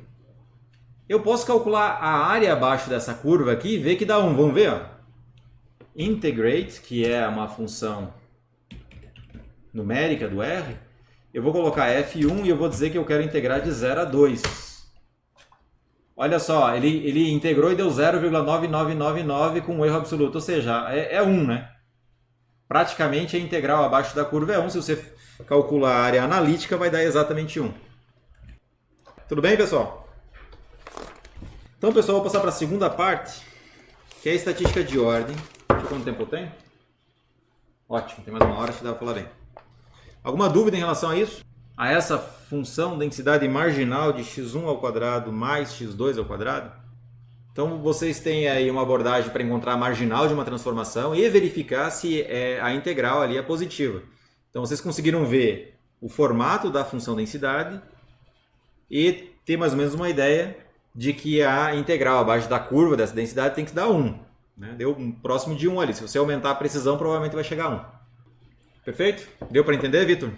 Eu posso calcular a área abaixo dessa curva aqui e ver que dá 1. Vamos ver? Ó. Integrate, que é uma função numérica do R. Eu vou colocar F1 e eu vou dizer que eu quero integrar de 0 a 2. Olha só, ele integrou e deu 0,9999 com um erro absoluto, ou seja, é 1, né? Praticamente a integral abaixo da curva é 1, se você calcular a área analítica vai dar exatamente 1. Tudo bem, pessoal? Então, pessoal, vou passar para a segunda parte, que é a estatística de ordem. Deixa eu ver quanto tempo eu tenho. Ótimo, tem mais uma hora, acho que dá para falar bem. Alguma dúvida em relação a isso? A essa função densidade marginal de x1 ao quadrado mais x2 ao quadrado? Então, vocês têm aí uma abordagem para encontrar a marginal de uma transformação e verificar se a integral ali é positiva. Então, vocês conseguiram ver o formato da função densidade e ter mais ou menos uma ideia de que a integral abaixo da curva dessa densidade tem que dar 1. Né? Deu próximo de 1 ali. Se você aumentar a precisão, provavelmente vai chegar a 1. Perfeito? Deu para entender, Vitor?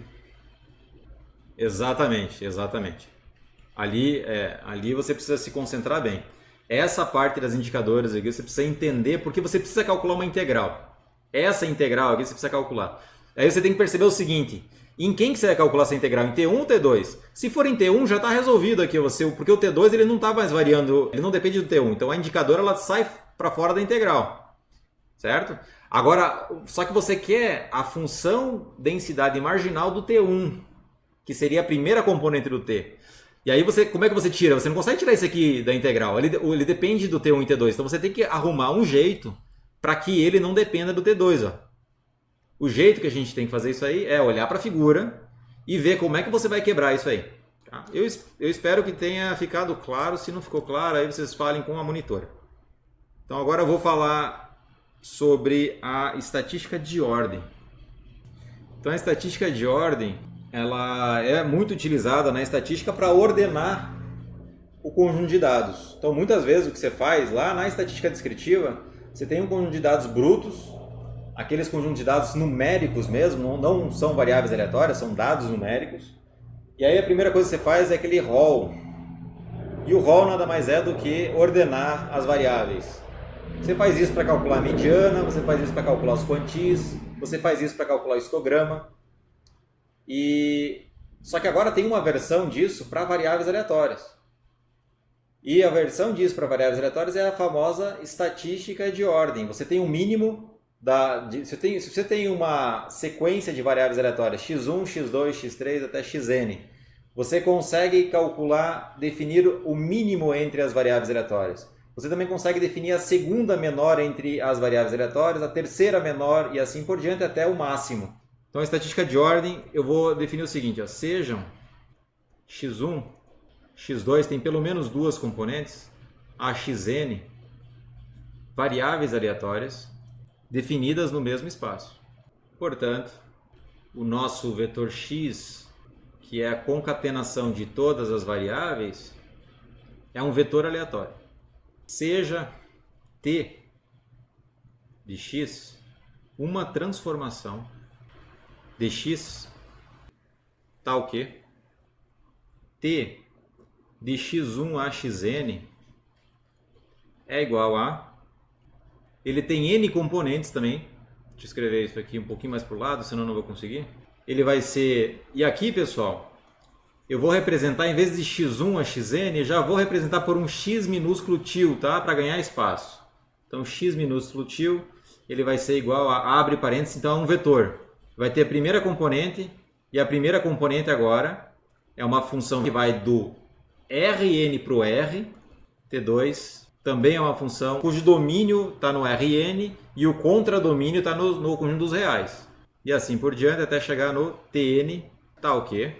Exatamente, exatamente. Ali você precisa se concentrar bem. Essa parte das indicadoras aqui você precisa entender porque você precisa calcular uma integral. Essa integral aqui você precisa calcular. Aí você tem que perceber o seguinte: em quem que você vai calcular essa integral? Em T1 ou T2? Se for em T1 já está resolvido aqui, porque o T2 ele não está mais variando, ele não depende do T1. Então a indicadora ela sai para fora da integral, certo? Agora, só que você quer a função densidade marginal do T1, que seria a primeira componente do T. E aí como é que você tira? Você não consegue tirar isso aqui da integral, ele depende do T1 e T2. Então você tem que arrumar um jeito para que ele não dependa do T2, ó. O jeito que a gente tem que fazer isso aí é olhar para a figura e ver como é que você vai quebrar isso aí. Tá? Eu espero que tenha ficado claro. Se não ficou claro, aí vocês falem com a monitora. Então agora eu vou falar sobre a estatística de ordem. Então a estatística de ordem ela é muito utilizada na estatística para ordenar o conjunto de dados. Então muitas vezes o que você faz lá na estatística descritiva, você tem um conjunto de dados brutos, aqueles conjuntos de dados numéricos mesmo, não são variáveis aleatórias, são dados numéricos. E aí a primeira coisa que você faz é aquele roll. E o roll nada mais é do que ordenar as variáveis. Você faz isso para calcular a mediana, você faz isso para calcular os quantis, você faz isso para calcular o histograma. Só que agora tem uma versão disso para variáveis aleatórias. E a versão disso para variáveis aleatórias é a famosa estatística de ordem. Você tem um mínimo se você tem uma sequência de variáveis aleatórias x1, x2, x3 até xn, você consegue definir o mínimo entre as variáveis aleatórias. Você também consegue definir a segunda menor entre as variáveis aleatórias, a terceira menor e assim por diante até o máximo. Então a estatística de ordem eu vou definir o seguinte: ó, sejam x1, x2 tem pelo menos duas componentes, a xn, variáveis aleatórias, definidas no mesmo espaço. Portanto, o nosso vetor x, que é a concatenação de todas as variáveis, é um vetor aleatório. Seja t de x uma transformação de x tal que t de x1 a xn é igual a... Ele tem n componentes também. Deixa eu escrever isso aqui um pouquinho mais para o lado, senão eu não vou conseguir. Ele vai ser... E aqui, pessoal, eu vou representar, em vez de x1 a xn, já vou representar por um x minúsculo til, tá? Para ganhar espaço. Então, x minúsculo til, ele vai ser igual a... Abre parênteses, então é um vetor. Vai ter a primeira componente, e a primeira componente agora é uma função que vai do Rn para o R, T2... Também é uma função cujo domínio está no Rn e o contradomínio está no conjunto dos reais. E assim por diante até chegar no Tn, tal que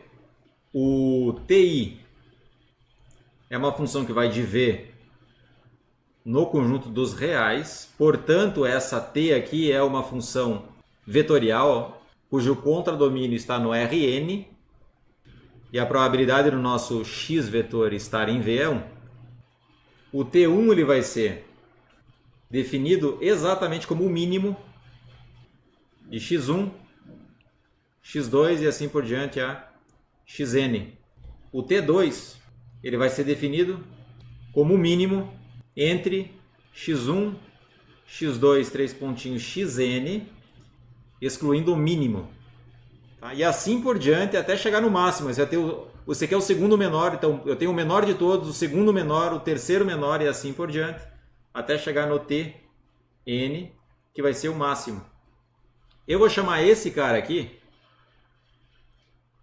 o Ti é uma função que vai de V no conjunto dos reais. Portanto, essa T aqui é uma função vetorial cujo contradomínio está no Rn e a probabilidade do nosso x vetor estar em V é 1. O T1 ele vai ser definido exatamente como o mínimo de x1, x2 e assim por diante a xn. O T2 ele vai ser definido como o mínimo entre x1, x2, 3 pontinhos, xn, excluindo o mínimo. Tá? E assim por diante até chegar no máximo. Você quer o segundo menor, então eu tenho o menor de todos, o segundo menor, o terceiro menor e assim por diante, até chegar no Tn, que vai ser o máximo. Eu vou chamar esse cara aqui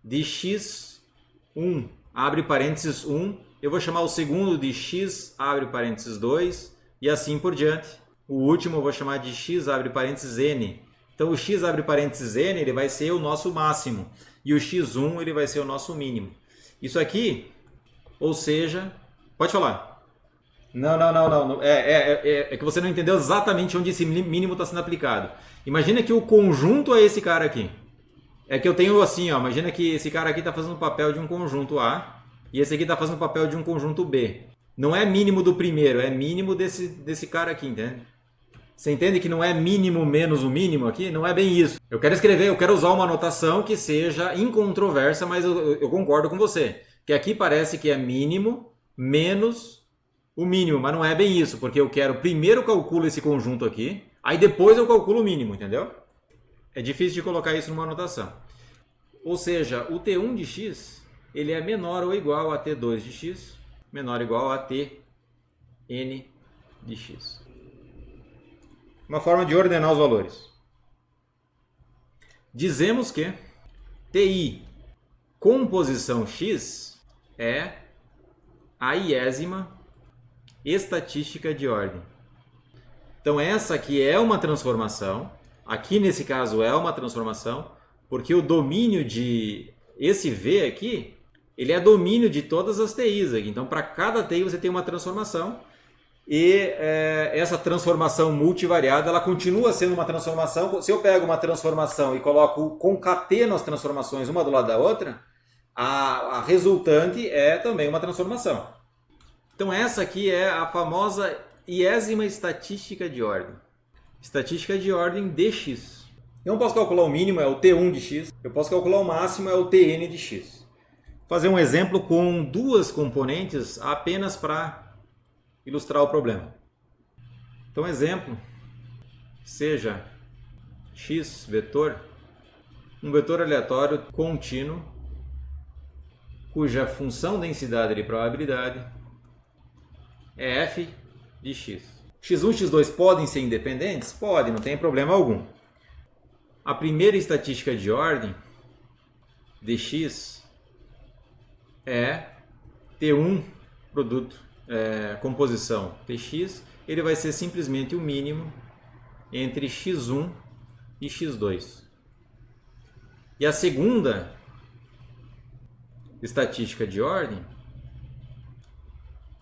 de x1, abre parênteses 1, eu vou chamar o segundo de x, abre parênteses 2, e assim por diante. O último eu vou chamar de x, abre parênteses n. Então o x, abre parênteses n, ele vai ser o nosso máximo, e o x1 ele vai ser o nosso mínimo. Isso aqui, ou seja, pode falar. Não. É que você não entendeu exatamente onde esse mínimo está sendo aplicado. Imagina que o conjunto é esse cara aqui. É que eu tenho assim, ó, imagina que esse cara aqui está fazendo o papel de um conjunto A e esse aqui está fazendo o papel de um conjunto B. Não é mínimo do primeiro, é mínimo desse cara aqui, entende? Você entende que não é mínimo menos o mínimo aqui? Não é bem isso. Eu quero usar uma notação que seja incontroversa, mas eu concordo com você. Que aqui parece que é mínimo menos o mínimo, mas não é bem isso, porque eu quero primeiro calculo esse conjunto aqui, aí depois eu calculo o mínimo, entendeu? É difícil de colocar isso numa anotação. Ou seja, o T1 de x, ele é menor ou igual a T2 de x, menor ou igual a Tn de x. Uma forma de ordenar os valores. Dizemos que Ti composição x é a iésima estatística de ordem. Então essa aqui é uma transformação, aqui nesse caso é uma transformação, porque o domínio de esse V aqui, ele é domínio de todas as TIs aqui. Então para cada TI você tem uma transformação e essa transformação multivariada, ela continua sendo uma transformação. Se eu pego uma transformação e concateno as transformações uma do lado da outra, a resultante é também uma transformação. Então essa aqui é a famosa iésima estatística de ordem. Estatística de ordem dx. Eu não posso calcular o mínimo, é o T1 de x. Eu posso calcular o máximo, é o Tn de x. Vou fazer um exemplo com duas componentes apenas para ilustrar o problema. Então exemplo, seja x vetor, um vetor aleatório contínuo, cuja função densidade de probabilidade é f de x. x1 e x2 podem ser independentes? Pode, não tem problema algum. A primeira estatística de ordem dx é T1 produto, composição tx, ele vai ser simplesmente o mínimo entre x1 e x2. E a segunda estatística de ordem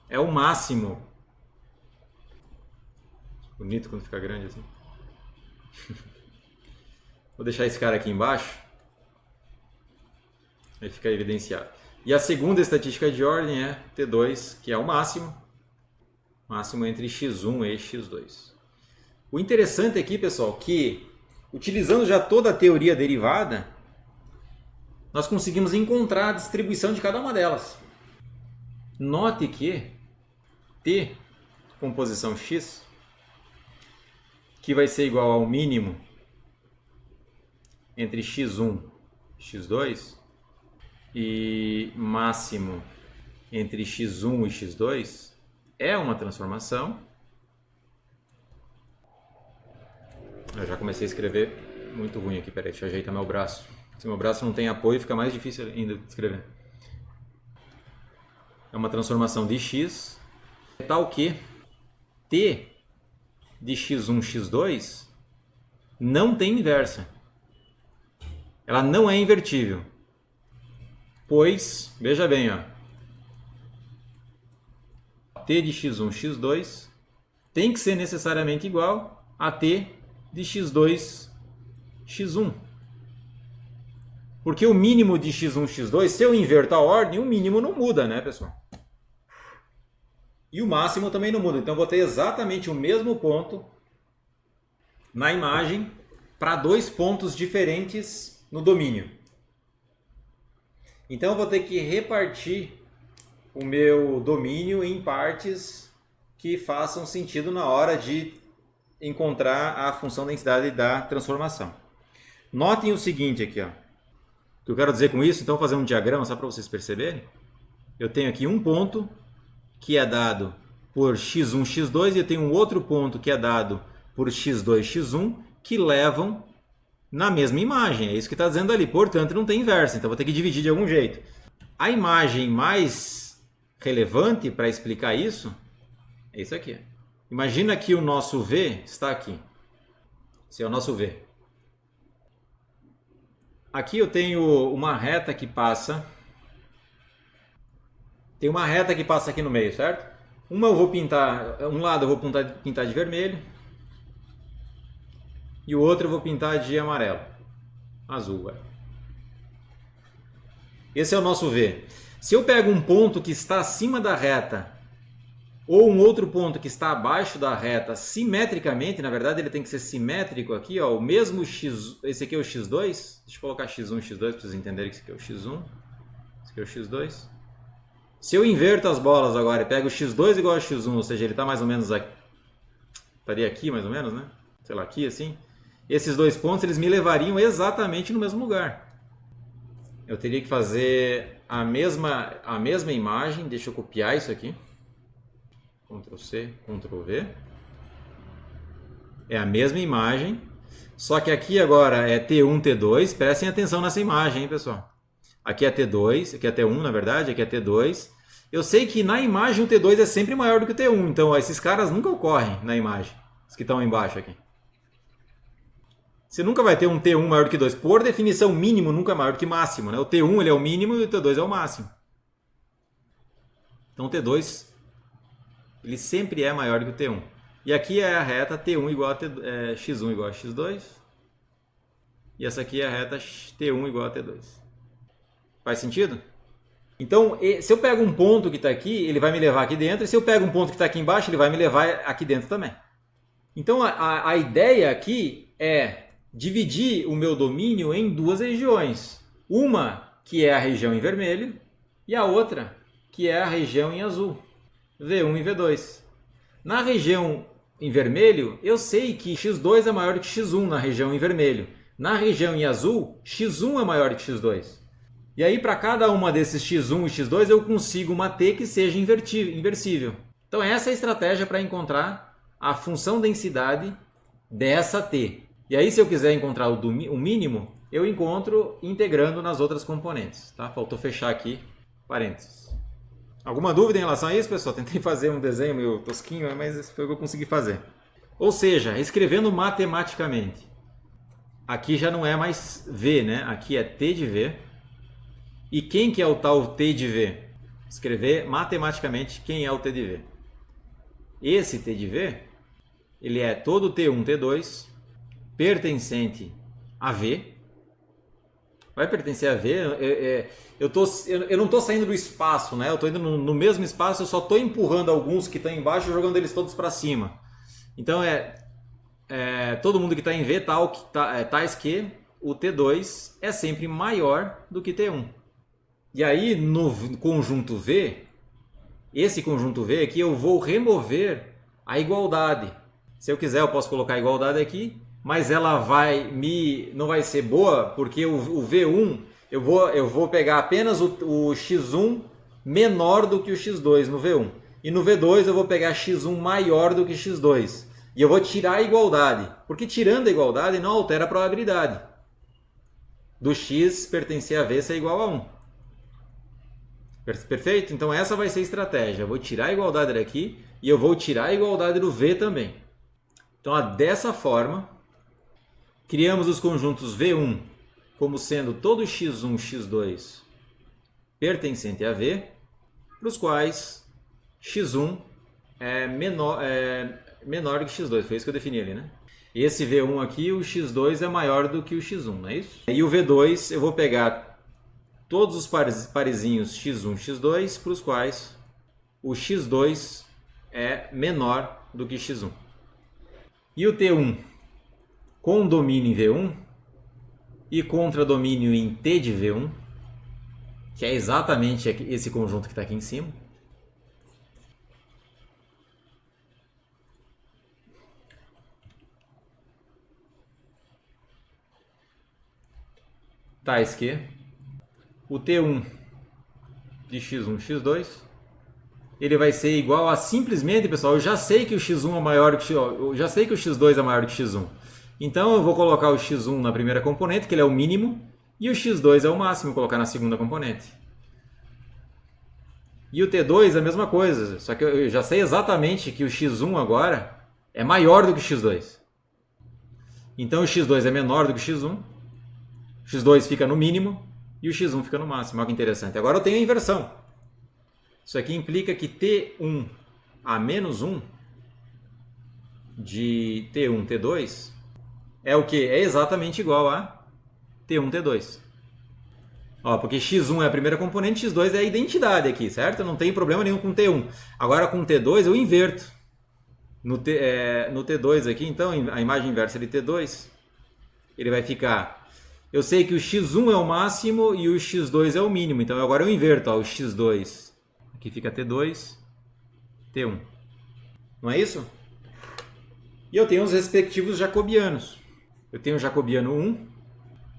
é o máximo. Bonito quando fica grande assim. Vou deixar esse cara aqui embaixo. Aí fica evidenciado. E a segunda estatística de ordem é T2, que é o máximo. Máximo entre x1 e x2. O interessante aqui, pessoal, que utilizando já toda a teoria derivada, nós conseguimos encontrar a distribuição de cada uma delas. Note que T, composição x, que vai ser igual ao mínimo entre x1 e x2 e máximo entre x1 e x2 é uma transformação. Eu já comecei a escrever muito ruim aqui, peraí, deixa eu ajeitar meu braço. Se meu braço não tem apoio, fica mais difícil ainda de escrever. É uma transformação de x, tal que T de x1, x2 não tem inversa. Ela não é invertível. Pois, veja bem, ó, T de x1, x2 tem que ser necessariamente igual a T de x2, x1. Porque o mínimo de x1, x2, se eu inverto a ordem, o mínimo não muda, né, pessoal? E o máximo também não muda. Então eu vou ter exatamente o mesmo ponto na imagem para dois pontos diferentes no domínio. Então eu vou ter que repartir o meu domínio em partes que façam sentido na hora de encontrar a função densidade da transformação. Notem o seguinte aqui, ó. O que eu quero dizer com isso, então vou fazer um diagrama só para vocês perceberem. Eu tenho aqui um ponto que é dado por x1, x2 e eu tenho um outro ponto que é dado por x2, x1 que levam na mesma imagem. É isso que está dizendo ali. Portanto, não tem inversa. Então, vou ter que dividir de algum jeito. A imagem mais relevante para explicar isso é isso aqui. Imagina que o nosso V está aqui. Esse é o nosso V. Aqui eu tenho uma reta que passa. Tem uma reta que passa aqui no meio, certo? Um lado eu vou pintar de vermelho. E o outro eu vou pintar de amarelo. Azul. Esse é o nosso V. Se eu pego um ponto que está acima da reta ou um outro ponto que está abaixo da reta simetricamente, na verdade ele tem que ser simétrico aqui, ó, o mesmo X, esse aqui é o X2, deixa eu colocar X1 e X2 para vocês entenderem que esse aqui é o X1, esse aqui é o X2. Se eu inverto as bolas agora e pego o X2 igual a X1, ou seja, ele está mais ou menos aqui, estaria aqui mais ou menos, né? Sei lá, aqui assim. Esses dois pontos eles me levariam exatamente no mesmo lugar. Eu teria que fazer a mesma imagem, deixa eu copiar isso aqui. Ctrl C, Ctrl V. É a mesma imagem, só que aqui agora é T1, T2. Prestem atenção nessa imagem, hein, pessoal. Aqui é T2, aqui é T1, na verdade, aqui é T2. Eu sei que na imagem o T2 é sempre maior do que o T1, então ó, esses caras nunca ocorrem na imagem, os que estão embaixo aqui. Você nunca vai ter um T1 maior do que 2. Por definição, mínimo nunca é maior do que máximo, né? O T1 ele é o mínimo e o T2 é o máximo. Então o T2 ele sempre é maior do que o T1. E aqui é a reta T1 igual a X1 igual a X2. E essa aqui é a reta T1 igual a T2. Faz sentido? Então, se eu pego um ponto que está aqui, ele vai me levar aqui dentro. E se eu pego um ponto que está aqui embaixo, ele vai me levar aqui dentro também. Então, a ideia aqui é dividir o meu domínio em duas regiões. Uma que é a região em vermelho e a outra que é a região em azul. V1 e V2. Na região em vermelho, eu sei que X2 é maior que X1 na região em vermelho. Na região em azul, X1 é maior que X2. E aí, para cada uma desses X1 e X2, eu consigo uma T que seja inversível. Então, essa é a estratégia para encontrar a função densidade dessa T. E aí, se eu quiser encontrar o mínimo, eu encontro integrando nas outras componentes. Tá? Faltou fechar aqui, parênteses. Alguma dúvida em relação a isso, pessoal? Tentei fazer um desenho meio tosquinho, mas esse foi o que eu consegui fazer. Ou seja, escrevendo matematicamente. Aqui já não é mais V, né? Aqui é T de V. E quem que é o tal T de V? Escrever matematicamente quem é o T de V. Esse T de V, ele é todo T1, T2, pertencente a V. Vai pertencer a V. Eu não estou saindo do espaço, né? Eu estou indo no mesmo espaço, eu só estou empurrando alguns que estão embaixo e jogando eles todos para cima. Então, todo mundo que está em V, tais que o T2 é sempre maior do que T1. E aí, no conjunto V, esse conjunto V aqui, eu vou remover a igualdade. Se eu quiser, eu posso colocar a igualdade aqui, mas ela não vai ser boa, porque o V1, eu vou pegar apenas o X1 menor do que o X2 no V1. E no V2 eu vou pegar X1 maior do que X2. E eu vou tirar a igualdade, porque tirando a igualdade não altera a probabilidade do X pertencer a V ser igual a 1. Perfeito? Então essa vai ser a estratégia. Eu vou tirar a igualdade daqui e eu vou tirar a igualdade do V também. Então, dessa forma, criamos os conjuntos V1 como sendo todo X1, X2 pertencente a V, para os quais X1 é menor do que X2. Foi isso que eu defini ali, né? Esse V1 aqui, o X2 é maior do que o X1, não é isso? E o V2 eu vou pegar todos os parezinhos X1, X2, para os quais o X2 é menor do que X1. E o T1 com domínio em V1 e contra domínio em T de V1, que é exatamente esse conjunto que está aqui em cima. Tais que o T1 de X1, X2, ele vai ser igual a simplesmente, pessoal, eu já sei que o X1 é maior que eu já sei que o X2 é maior que o X1. Então eu vou colocar o X1 na primeira componente, que ele é o mínimo, e o X2 é o máximo, vou colocar na segunda componente. E o T2 é a mesma coisa, só que eu já sei exatamente que o x1 agora é maior do que o x2. Então o x2 é menor do que o x1, o x2 fica no mínimo e o x1 fica no máximo. Olha que interessante. Agora eu tenho a inversão. Isso aqui implica que T1 a menos 1 de T1, T2 é o que? É exatamente igual a T1, T2. Ó, porque x1 é a primeira componente, x2 é a identidade aqui, certo? Eu não tenho problema nenhum com T1. Agora com T2 eu inverto. No T2 aqui, então, a imagem inversa de T2, ele vai ficar... Eu sei que o x1 é o máximo e o x2 é o mínimo. Então agora eu inverto, ó, o x2. Aqui fica T2, T1. Não é isso? E eu tenho os respectivos jacobianos. Eu tenho o jacobiano 1,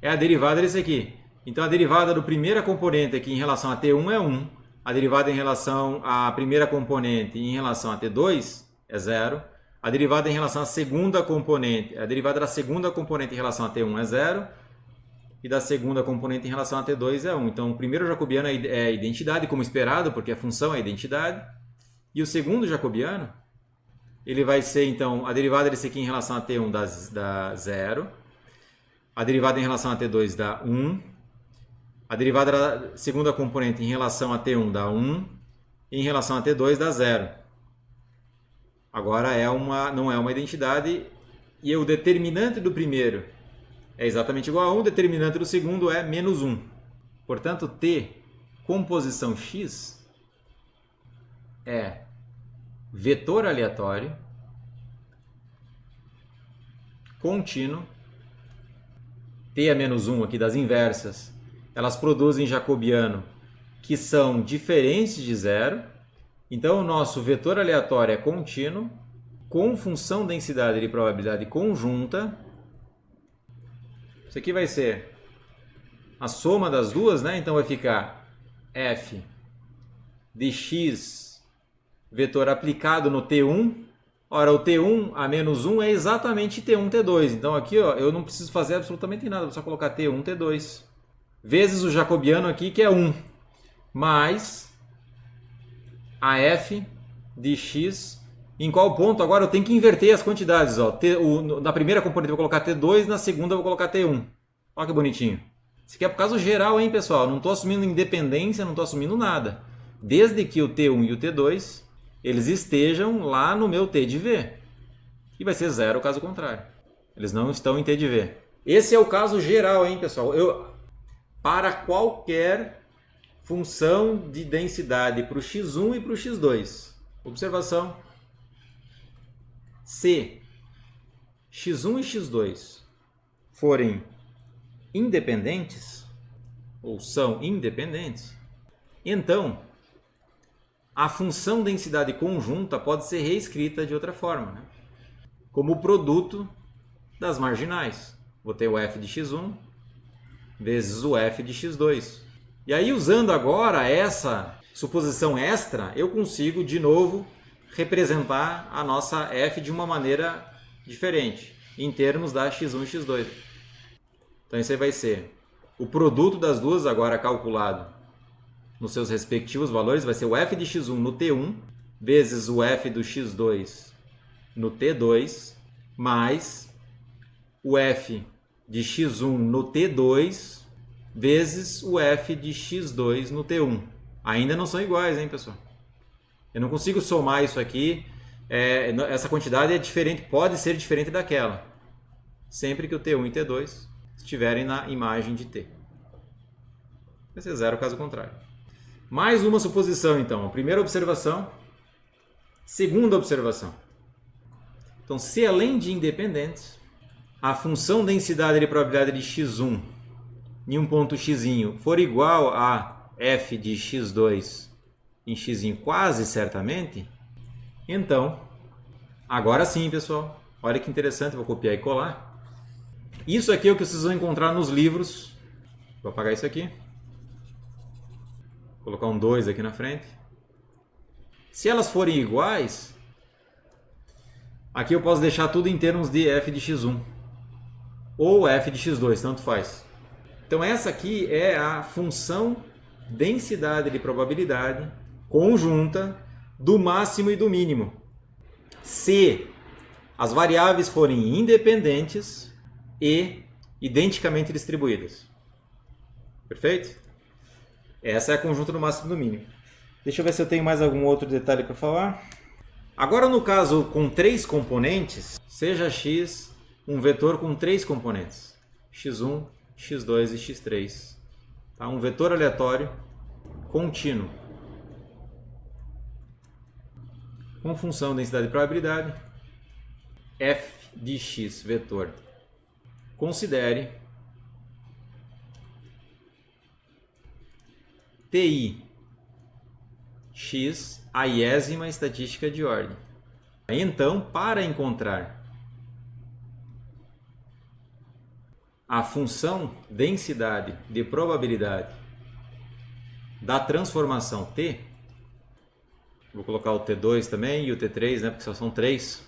é a derivada desse aqui. Então a derivada do primeira componente aqui em relação a T1 é 1. A derivada em relação à primeira componente em relação a T2 é 0. A derivada em relação à segunda componente, a derivada da segunda componente em relação a T1 é 0. E da segunda componente em relação a T2 é 1. Então o primeiro jacobiano é a identidade, como esperado, porque a função é a identidade. E o segundo jacobiano, ele vai ser então a derivada desse aqui em relação a T1 dá 0. A derivada em relação a T2 dá 1. A derivada da segunda componente em relação a T1 dá 1. E em relação a T2 dá 0. Agora não é uma identidade. E o determinante do primeiro é exatamente igual a 1. O determinante do segundo é menos 1. Portanto, T, composição X, é vetor aleatório, contínuo. T é menos 1 aqui das inversas. Elas produzem jacobiano que são diferentes de zero. Então o nosso vetor aleatório é contínuo, com função densidade de probabilidade conjunta. Isso aqui vai ser a soma das duas, né? Então vai ficar f de x vetor aplicado no T1. Ora, o T1 a menos 1 é exatamente T1, T2. Então aqui ó, eu não preciso fazer absolutamente nada, vou só colocar T1, T2. Vezes o jacobiano aqui, que é 1, mais a f de x. Em qual ponto? Agora eu tenho que inverter as quantidades. Ó. Na primeira componente eu vou colocar T2, na segunda eu vou colocar T1. Olha que bonitinho. Isso aqui é por caso geral, hein, pessoal? Não estou assumindo independência, não estou assumindo nada. Desde que o T1 e o T2 eles estejam lá no meu T de V. E vai ser 0 caso contrário. Eles não estão em T de V. Esse é o caso geral, hein, pessoal? Para qualquer função de densidade para o x1 e para o x2. Observação. Se x1 e x2 forem independentes, ou são independentes, então a função densidade conjunta pode ser reescrita de outra forma, né? Como o produto das marginais. Vou ter o f de x1 vezes o f de x2. E aí, usando agora essa suposição extra, eu consigo de novo representar a nossa f de uma maneira diferente, em termos da x1 e x2. Então isso aí vai ser o produto das duas agora calculado nos seus respectivos valores, vai ser o f de x1 no T1 vezes o f do x2 no T2 mais o f de x1 no T2 vezes o f de x2 no T1. Ainda não são iguais, hein, pessoal? Eu não consigo somar isso aqui. Essa quantidade é diferente, pode ser diferente daquela, sempre que o T1 e T2 estiverem na imagem de T. Vai ser 0 caso contrário. Mais uma suposição, então. Primeira observação. Segunda observação. Então, se além de independentes, a função densidade de probabilidade de x1 em um ponto x for igual a f de x2 em x quase certamente, então, agora sim, pessoal, olha que interessante, vou copiar e colar. Isso aqui é o que vocês vão encontrar nos livros. Vou apagar isso aqui. Vou colocar um 2 aqui na frente. Se elas forem iguais, aqui eu posso deixar tudo em termos de f de x1 ou f de x2, tanto faz. Então essa aqui é a função densidade de probabilidade conjunta do máximo e do mínimo, se as variáveis forem independentes e identicamente distribuídas. Perfeito? Essa é a conjunta do máximo e do mínimo. Deixa eu ver se eu tenho mais algum outro detalhe para falar. Agora, no caso com 3 componentes, seja x um vetor com 3 componentes, x1, x2 e x3. Tá? Um vetor aleatório contínuo com função densidade e probabilidade f de x vetor. Considere TI x a iésima estatística de ordem. Então, para encontrar a função densidade de probabilidade da transformação T, vou colocar o T2 também e o T3, né, porque só são 3.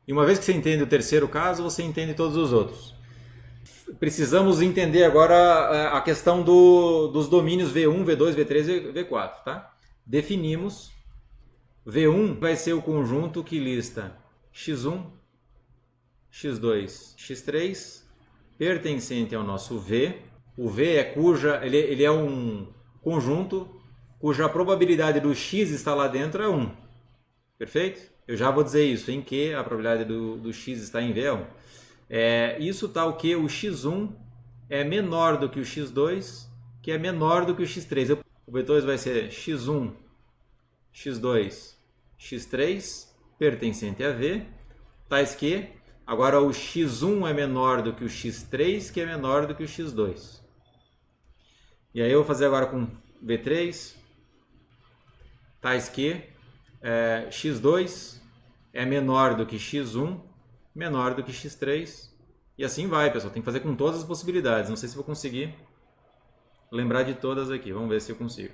E uma vez que você entende o terceiro caso, você entende todos os outros. Precisamos entender agora a questão dos domínios V1, V2, V3 e V4. Tá? Definimos. V1 vai ser o conjunto que lista x1, x2, x3, pertencente ao nosso V. O V é ele é um conjunto cuja probabilidade do x estar lá dentro é 1. Perfeito? Eu já vou dizer isso, em que a probabilidade do x estar em V é 1. Isso tal que o x1 é menor do que o x2, que é menor do que o x3. O V2 vai ser x1, x2, x3, pertencente a V, tais que agora o x1 é menor do que o x3, que é menor do que o x2. E aí eu vou fazer agora com V3, tais que x2 é menor do que x1, menor do que x3, e assim vai, pessoal. Tem que fazer com todas as possibilidades. Não sei se vou conseguir lembrar de todas aqui. Vamos ver se eu consigo.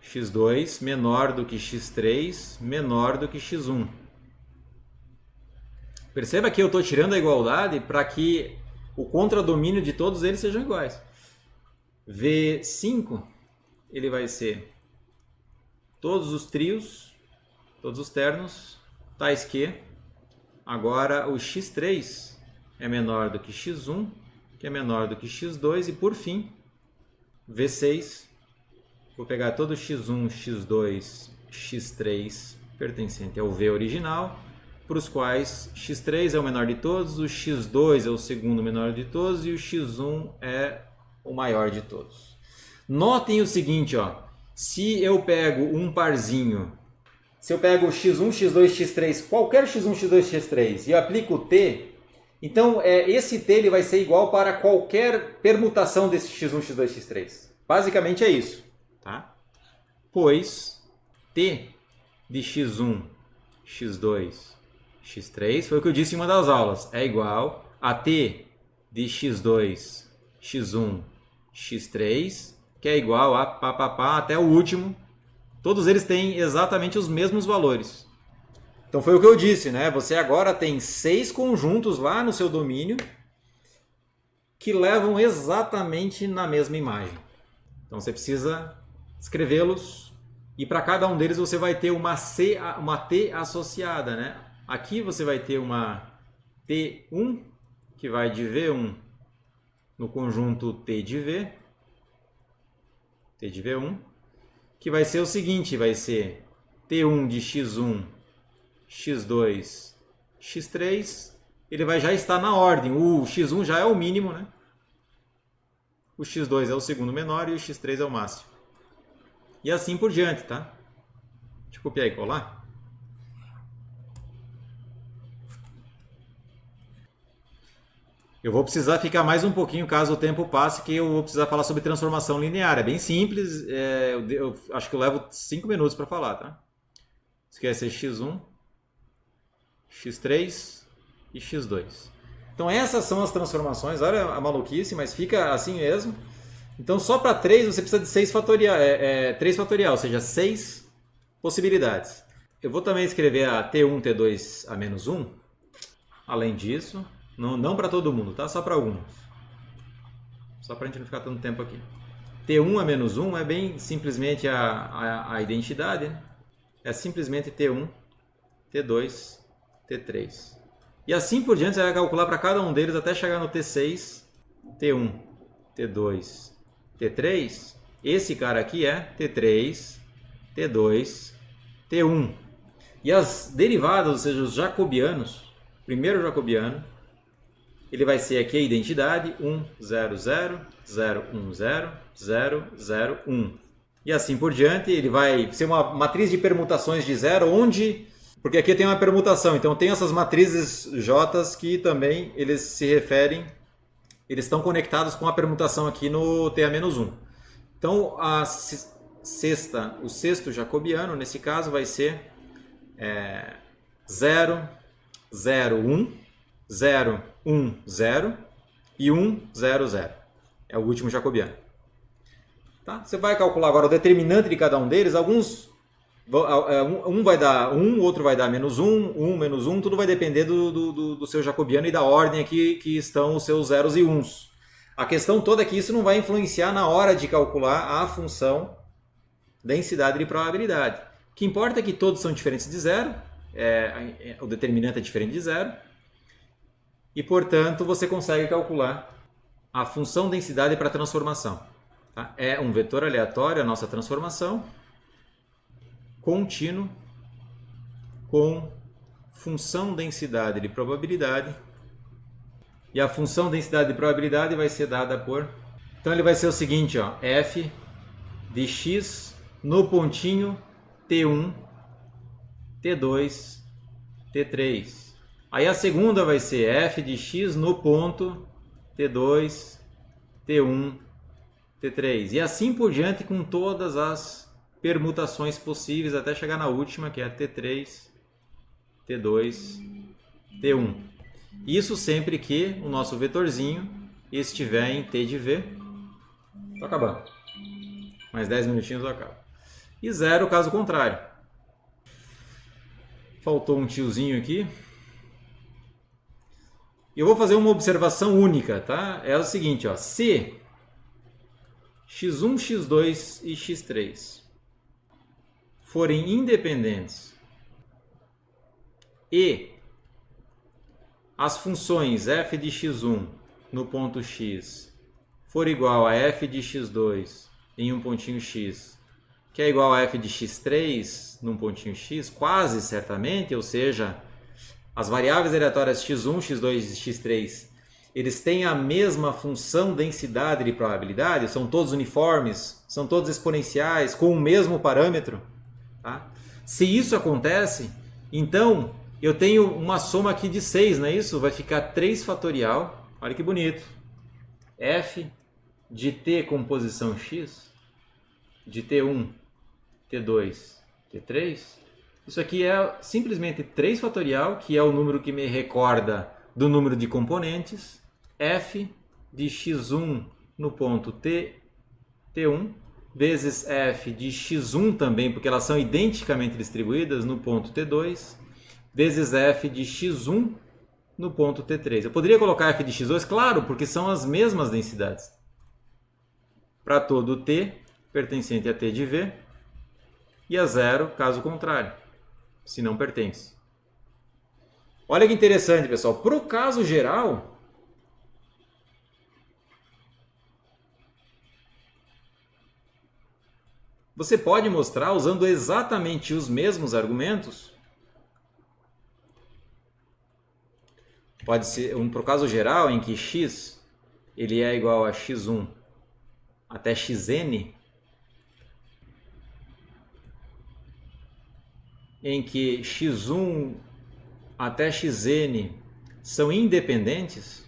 x2 menor do que x3, menor do que x1. Perceba que eu estou tirando a igualdade para que o contradomínio de todos eles sejam iguais. V5 ele vai ser todos os trios, todos os ternos, tais que agora o x3 é menor do que x1, que é menor do que x2, e por fim, V6, vou pegar todo x1, x2, x3 pertencente ao V original, para os quais x3 é o menor de todos, o x2 é o segundo menor de todos e o x1 é o maior de todos. Notem o seguinte, ó, se eu pego um parzinho, se eu pego x1, x2, x3, qualquer x1, x2, x3 e aplico o t, então esse t ele vai ser igual para qualquer permutação desse x1, x2, x3. Basicamente é isso. Tá? Pois t de x1, x2, x3 foi o que eu disse em uma das aulas. É igual a t de x2, x1, x3, que é igual a pá, até o último. Todos eles têm exatamente os mesmos valores. Então foi o que eu disse, né? Você agora tem 6 conjuntos lá no seu domínio que levam exatamente na mesma imagem. Então você precisa escrevê-los e para cada um deles você vai ter uma T associada, né? Aqui você vai ter uma T1 que vai de V1 no conjunto T de V, T de V1, que vai ser o seguinte, vai ser T1 de x1, x2, x3, ele vai já estar na ordem, o x1 já é o mínimo, né? O x2 é o segundo menor e o x3 é o máximo. E assim por diante, tá? Deixa eu copiar e colar. Eu vou precisar ficar mais um pouquinho caso o tempo passe, que eu vou precisar falar sobre transformação linear. É bem simples, eu acho que eu levo 5 minutos para falar, tá? Isso quer ser x1, x3 e x2. Então essas são as transformações, olha a maluquice, mas fica assim mesmo. Então só para 3 você precisa de 6 fatorial, 3 fatorial, ou seja, 6 possibilidades. Eu vou também escrever a T1, T2 a menos 1. Além disso, não para todo mundo, tá? Só para alguns. Só para a gente não ficar tanto tempo aqui. T1 a menos 1 é bem simplesmente a identidade, né? É simplesmente T1, T2, T3. E assim por diante você vai calcular para cada um deles até chegar no T6, T1, T2, T3. Esse cara aqui é T3, T2, T1. E as derivadas, ou seja, os jacobianos, primeiro jacobiano, ele vai ser aqui a identidade 1, 0, 0, 0, 1, 0, 0, 0, 1. E assim por diante, ele vai ser uma matriz de permutações de zero, onde... Porque aqui tem uma permutação, então tem essas matrizes J que também eles se referem, eles estão conectados com a permutação aqui no TA-1. Então o sexto jacobiano, nesse caso, vai ser 0, 0, 1, 0, 1, 0 e 1, 0, 0. É o último jacobiano. Tá? Você vai calcular agora o determinante de cada um deles. Alguns, um vai dar 1, outro vai dar menos 1, 1, menos 1. Tudo vai depender do seu jacobiano e da ordem aqui que estão os seus zeros e uns. A questão toda é que isso não vai influenciar na hora de calcular a função densidade de probabilidade. O que importa é que todos são diferentes de zero. O determinante é diferente de zero. E, portanto, você consegue calcular a função densidade para a transformação. Tá? É um vetor aleatório a nossa transformação, contínuo, com função densidade de probabilidade. E a função densidade de probabilidade vai ser dada por... Então ele vai ser o seguinte, ó, f de x no pontinho T1, T2, T3. Aí a segunda vai ser f de x no ponto T2, T1, T3. E assim por diante com todas as permutações possíveis até chegar na última, que é T3, T2, T1. Isso sempre que o nosso vetorzinho estiver em T de V. Estou acabando. Mais 10 minutinhos eu acabo. E zero caso contrário. Faltou um tiozinho aqui. Eu vou fazer uma observação única, tá? É o seguinte, ó, se x1, x2 e x3 forem independentes e as funções f de x1 no ponto x for igual a f de x2 em um pontinho x, que é igual a f de x3 num pontinho x, quase certamente, ou seja, as variáveis aleatórias x1, x2 e x3, eles têm a mesma função densidade de probabilidade, são todos uniformes, são todos exponenciais, com o mesmo parâmetro. Tá? Se isso acontece, então eu tenho uma soma aqui de 6, não é isso? Vai ficar 3 fatorial, olha que bonito, f de t com posição x, de t1, t2, t3, isso aqui é simplesmente 3 fatorial, que é o número que me recorda do número de componentes, f de x1 no ponto T1, vezes f de x1 também, porque elas são identicamente distribuídas no ponto T2, vezes f de x1 no ponto T3. Eu poderia colocar f de x2, claro, porque são as mesmas densidades. Para todo t pertencente a T de V e a zero caso contrário, se não pertence. Olha que interessante, pessoal. Para o caso geral, você pode mostrar usando exatamente os mesmos argumentos. Pode ser para o caso geral em que x ele é igual a x1 até xn, em que x1 até xn são independentes,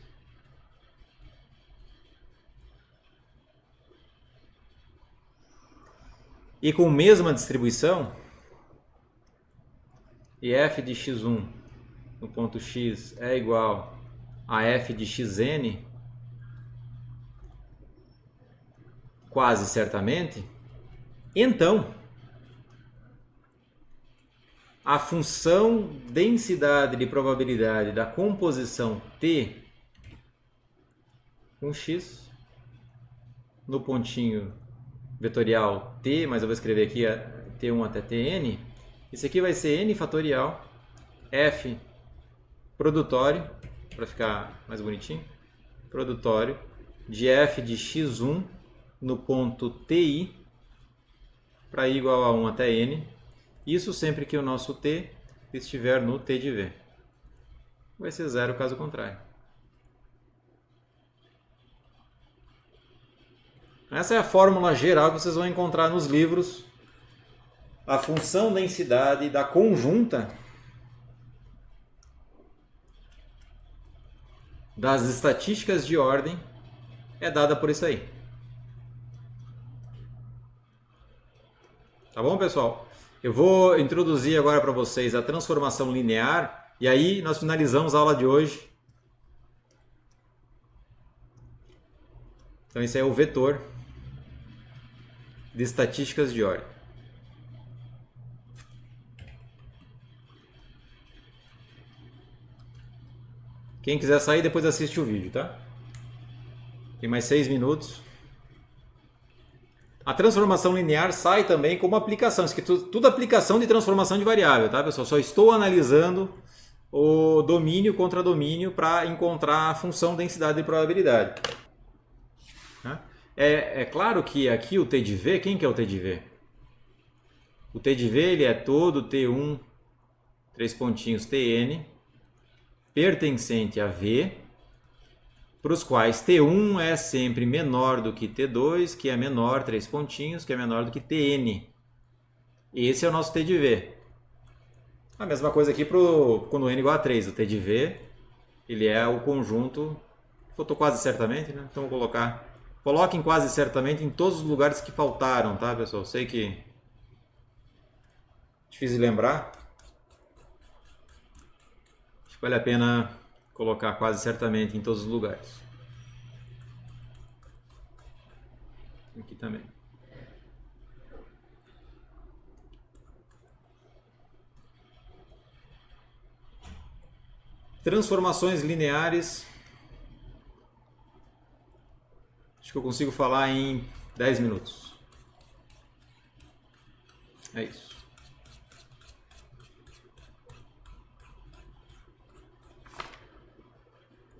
e com mesma distribuição, e f de x1 no ponto x é igual a f de xn, quase certamente, então a função densidade de probabilidade da composição T com x no pontinho vetorial t, mas eu vou escrever aqui t1 até tn. Isso aqui vai ser n fatorial f produtório, para ficar mais bonitinho, produtório de f de x1 no ponto ti para i igual a 1 até n. Isso sempre que o nosso t estiver no t de v. Vai ser zero caso contrário. Essa é a fórmula geral que vocês vão encontrar nos livros. A função densidade da conjunta das estatísticas de ordem é dada por isso aí. Tá bom, pessoal? Eu vou introduzir agora para vocês a transformação linear e aí nós finalizamos a aula de hoje. Então, esse é o vetor de estatísticas de ordem. Quem quiser sair, depois assiste o vídeo, tá? Tem mais 6 minutos. A transformação linear sai também como aplicação. Isso aqui tudo aplicação de transformação de variável, tá, pessoal? Só estou analisando o domínio contra domínio para encontrar a função densidade e probabilidade. É claro que aqui o t de v, quem que é o t de v? O t de v ele é todo t1, 3 pontinhos tn, pertencente a v, para os quais t1 é sempre menor do que t2, que é menor, 3 pontinhos, que é menor do que tn. Esse é o nosso t de v. A mesma coisa aqui quando n igual a 3. O t de v ele é o conjunto, faltou quase certamente, né? Então vou coloquem quase certamente em todos os lugares que faltaram, tá, pessoal? Sei que é difícil de lembrar. Acho que vale a pena colocar quase certamente em todos os lugares. Aqui também. Transformações lineares. Acho que eu consigo falar em 10 minutos. É isso.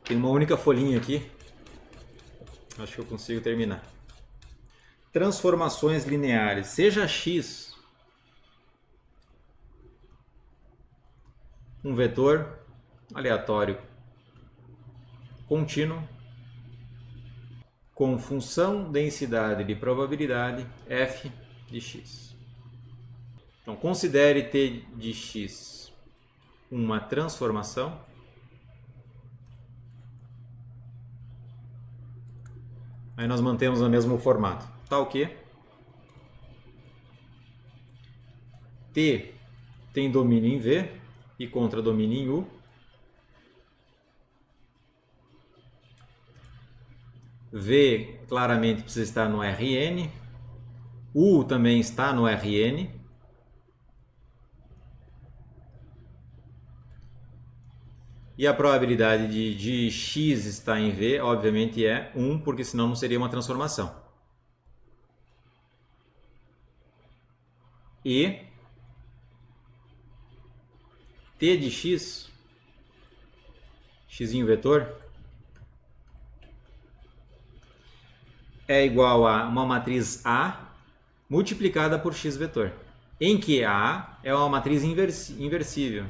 Tem uma única folhinha aqui. Acho que eu consigo terminar. Transformações lineares. Seja x um vetor aleatório contínuo com função densidade de probabilidade f de x. Então, considere t de x uma transformação aí nós mantemos o mesmo formato. Tá o quê? T tem domínio em V e contradomínio em U. V claramente precisa estar no Rn. U também está no Rn. E a probabilidade de x estar em V, obviamente, é 1, porque senão não seria uma transformação. E t de x, x vetor, é igual a uma matriz A multiplicada por x vetor, em que A é uma matriz inversível.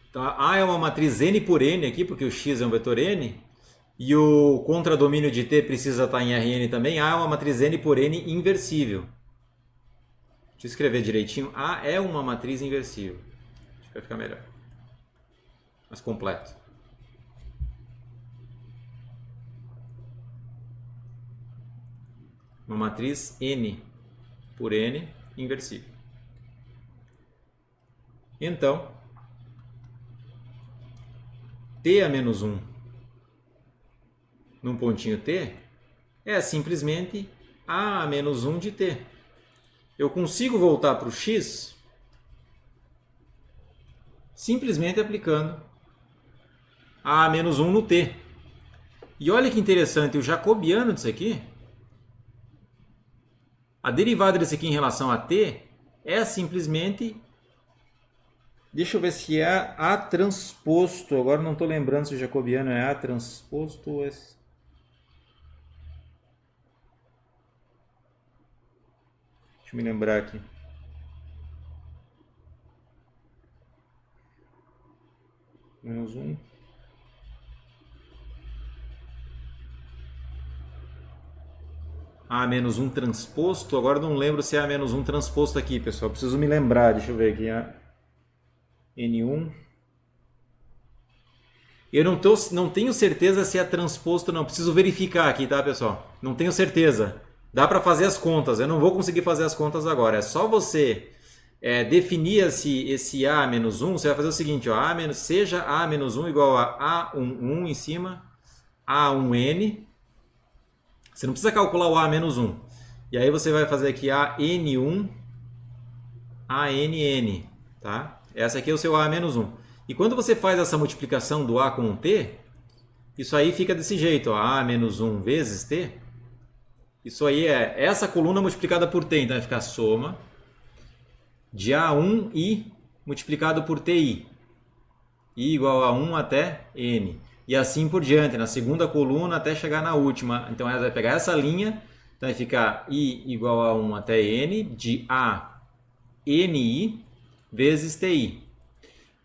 Então, A é uma matriz n por n aqui, porque o x é um vetor n, e o contradomínio de t precisa estar em Rn também. A é uma matriz n por n inversível. Deixa eu escrever direitinho. A é uma matriz inversível. Acho que vai ficar melhor. Mais completo. Uma matriz n por n inversível. Então, t a menos 1 num pontinho t é simplesmente a menos 1 de t. Eu consigo voltar para o x simplesmente aplicando A menos 1 no t. E olha que interessante, o jacobiano disso aqui, a derivada desse aqui em relação a t é simplesmente... Deixa eu ver se é A transposto. Agora não estou lembrando se o jacobiano é A transposto ou é... Deixa eu me lembrar aqui. Menos 1. A menos 1 transposto. Agora não lembro se é A menos 1 transposto aqui, pessoal. Preciso me lembrar. Deixa eu ver aqui. N1. Eu não tenho certeza se é transposto ou não. Preciso verificar aqui, tá, pessoal? Não tenho certeza. Dá para fazer as contas. Eu não vou conseguir fazer as contas agora. É só você definir esse A menos 1. Você vai fazer o seguinte, ó, seja A menos 1 igual a A11 em cima, A1N. Você não precisa calcular o A menos 1. E aí você vai fazer aqui AN1, ANN, tá? Essa aqui é o seu A menos 1. E quando você faz essa multiplicação do A com o T, isso aí fica desse jeito, ó, A menos 1 vezes T. Isso aí é essa coluna multiplicada por T, então vai ficar a soma de A1I multiplicado por TI. I igual a 1 até N. E assim por diante, na segunda coluna até chegar na última. Então ela vai pegar essa linha, então vai ficar I igual a 1 até N de ANI vezes TI.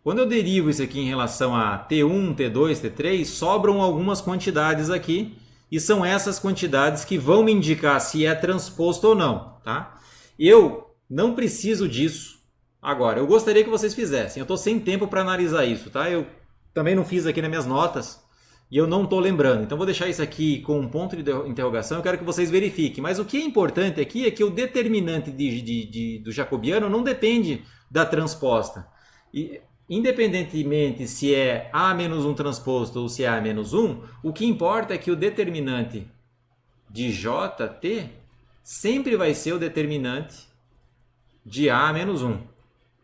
Quando eu derivo isso aqui em relação a T1, T2, T3, sobram algumas quantidades aqui, e são essas quantidades que vão me indicar se é transposto ou não, tá? Eu não preciso disso agora, eu gostaria que vocês fizessem, eu estou sem tempo para analisar isso, tá? Eu também não fiz aqui nas minhas notas, e eu não estou lembrando, então vou deixar isso aqui com um ponto de interrogação, eu quero que vocês verifiquem, mas o que é importante aqui é que o determinante do jacobiano não depende da transposta. E, independentemente se é A menos 1 transposto ou se é A menos 1, o que importa é que o determinante de Jt sempre vai ser o determinante de A menos 1.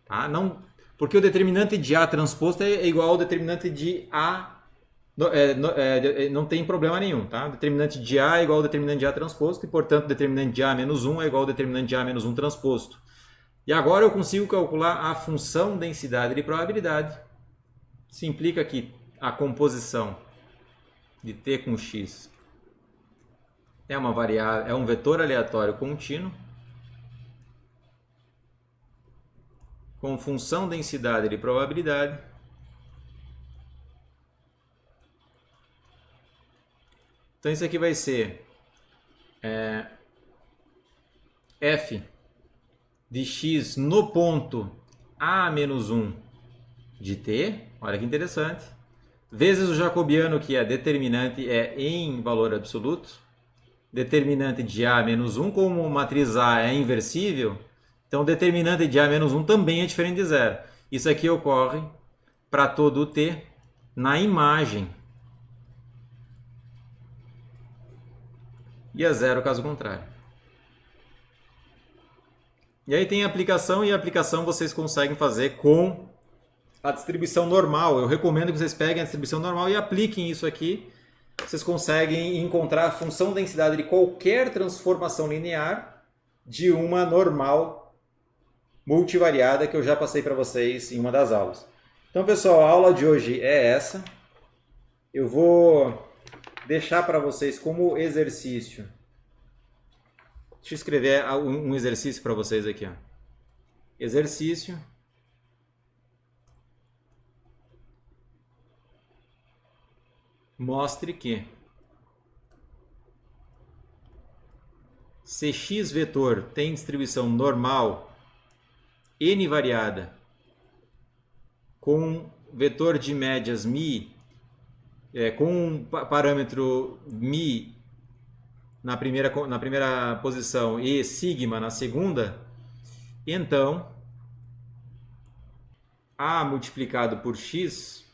Tá? Não, porque o determinante de A transposto é igual ao determinante de A. Não tem problema nenhum. Tá? O determinante de A é igual ao determinante de A transposto e, portanto, o determinante de A menos 1 é igual ao determinante de A menos 1 transposto. E agora eu consigo calcular a função densidade de probabilidade. Isso implica que a composição de t com x é uma variável, é um vetor aleatório contínuo com função densidade de probabilidade então isso aqui vai ser f de x no ponto a menos 1 de t, olha que interessante, vezes o jacobiano, que é determinante em valor absoluto, determinante de a menos 1, como matriz A é inversível, então o determinante de a menos 1 também é diferente de zero. Isso aqui ocorre para todo o t na imagem. E é zero caso contrário. E aí tem a aplicação, e a aplicação vocês conseguem fazer com a distribuição normal. Eu recomendo que vocês peguem a distribuição normal e apliquem isso aqui. Vocês conseguem encontrar a função densidade de qualquer transformação linear de uma normal multivariada que eu já passei para vocês em uma das aulas. Então, pessoal, a aula de hoje é essa. Eu vou deixar para vocês como exercício. Deixa eu escrever um exercício para vocês aqui. Ó. Exercício. Mostre que se x vetor tem distribuição normal n variada com vetor de médias μ, com um parâmetro μ na primeira posição e sigma na segunda, então A multiplicado por x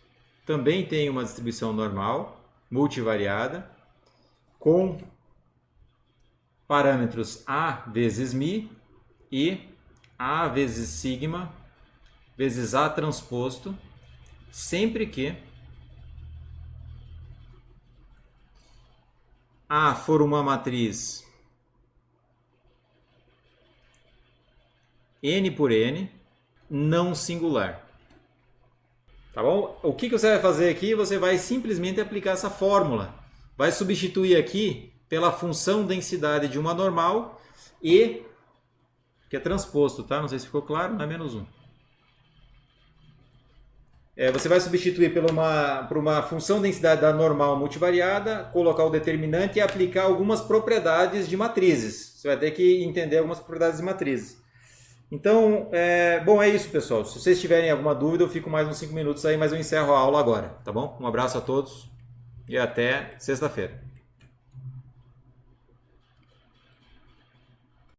também tem uma distribuição normal, multivariada, com parâmetros A vezes μ e A vezes sigma vezes A transposto, sempre que A for uma matriz n por n não singular. Tá bom? O que você vai fazer aqui? Você vai simplesmente aplicar essa fórmula. Vai substituir aqui pela função densidade de uma normal e, que é transposto, tá? Não sei se ficou claro, não é menos 1. Você vai substituir por uma função densidade da normal multivariada, colocar o determinante e aplicar algumas propriedades de matrizes. Você vai ter que entender algumas propriedades de matrizes. Então, bom, é isso, pessoal. Se vocês tiverem alguma dúvida, eu fico mais uns 5 minutos aí, mas eu encerro a aula agora, tá bom? Um abraço a todos e até sexta-feira.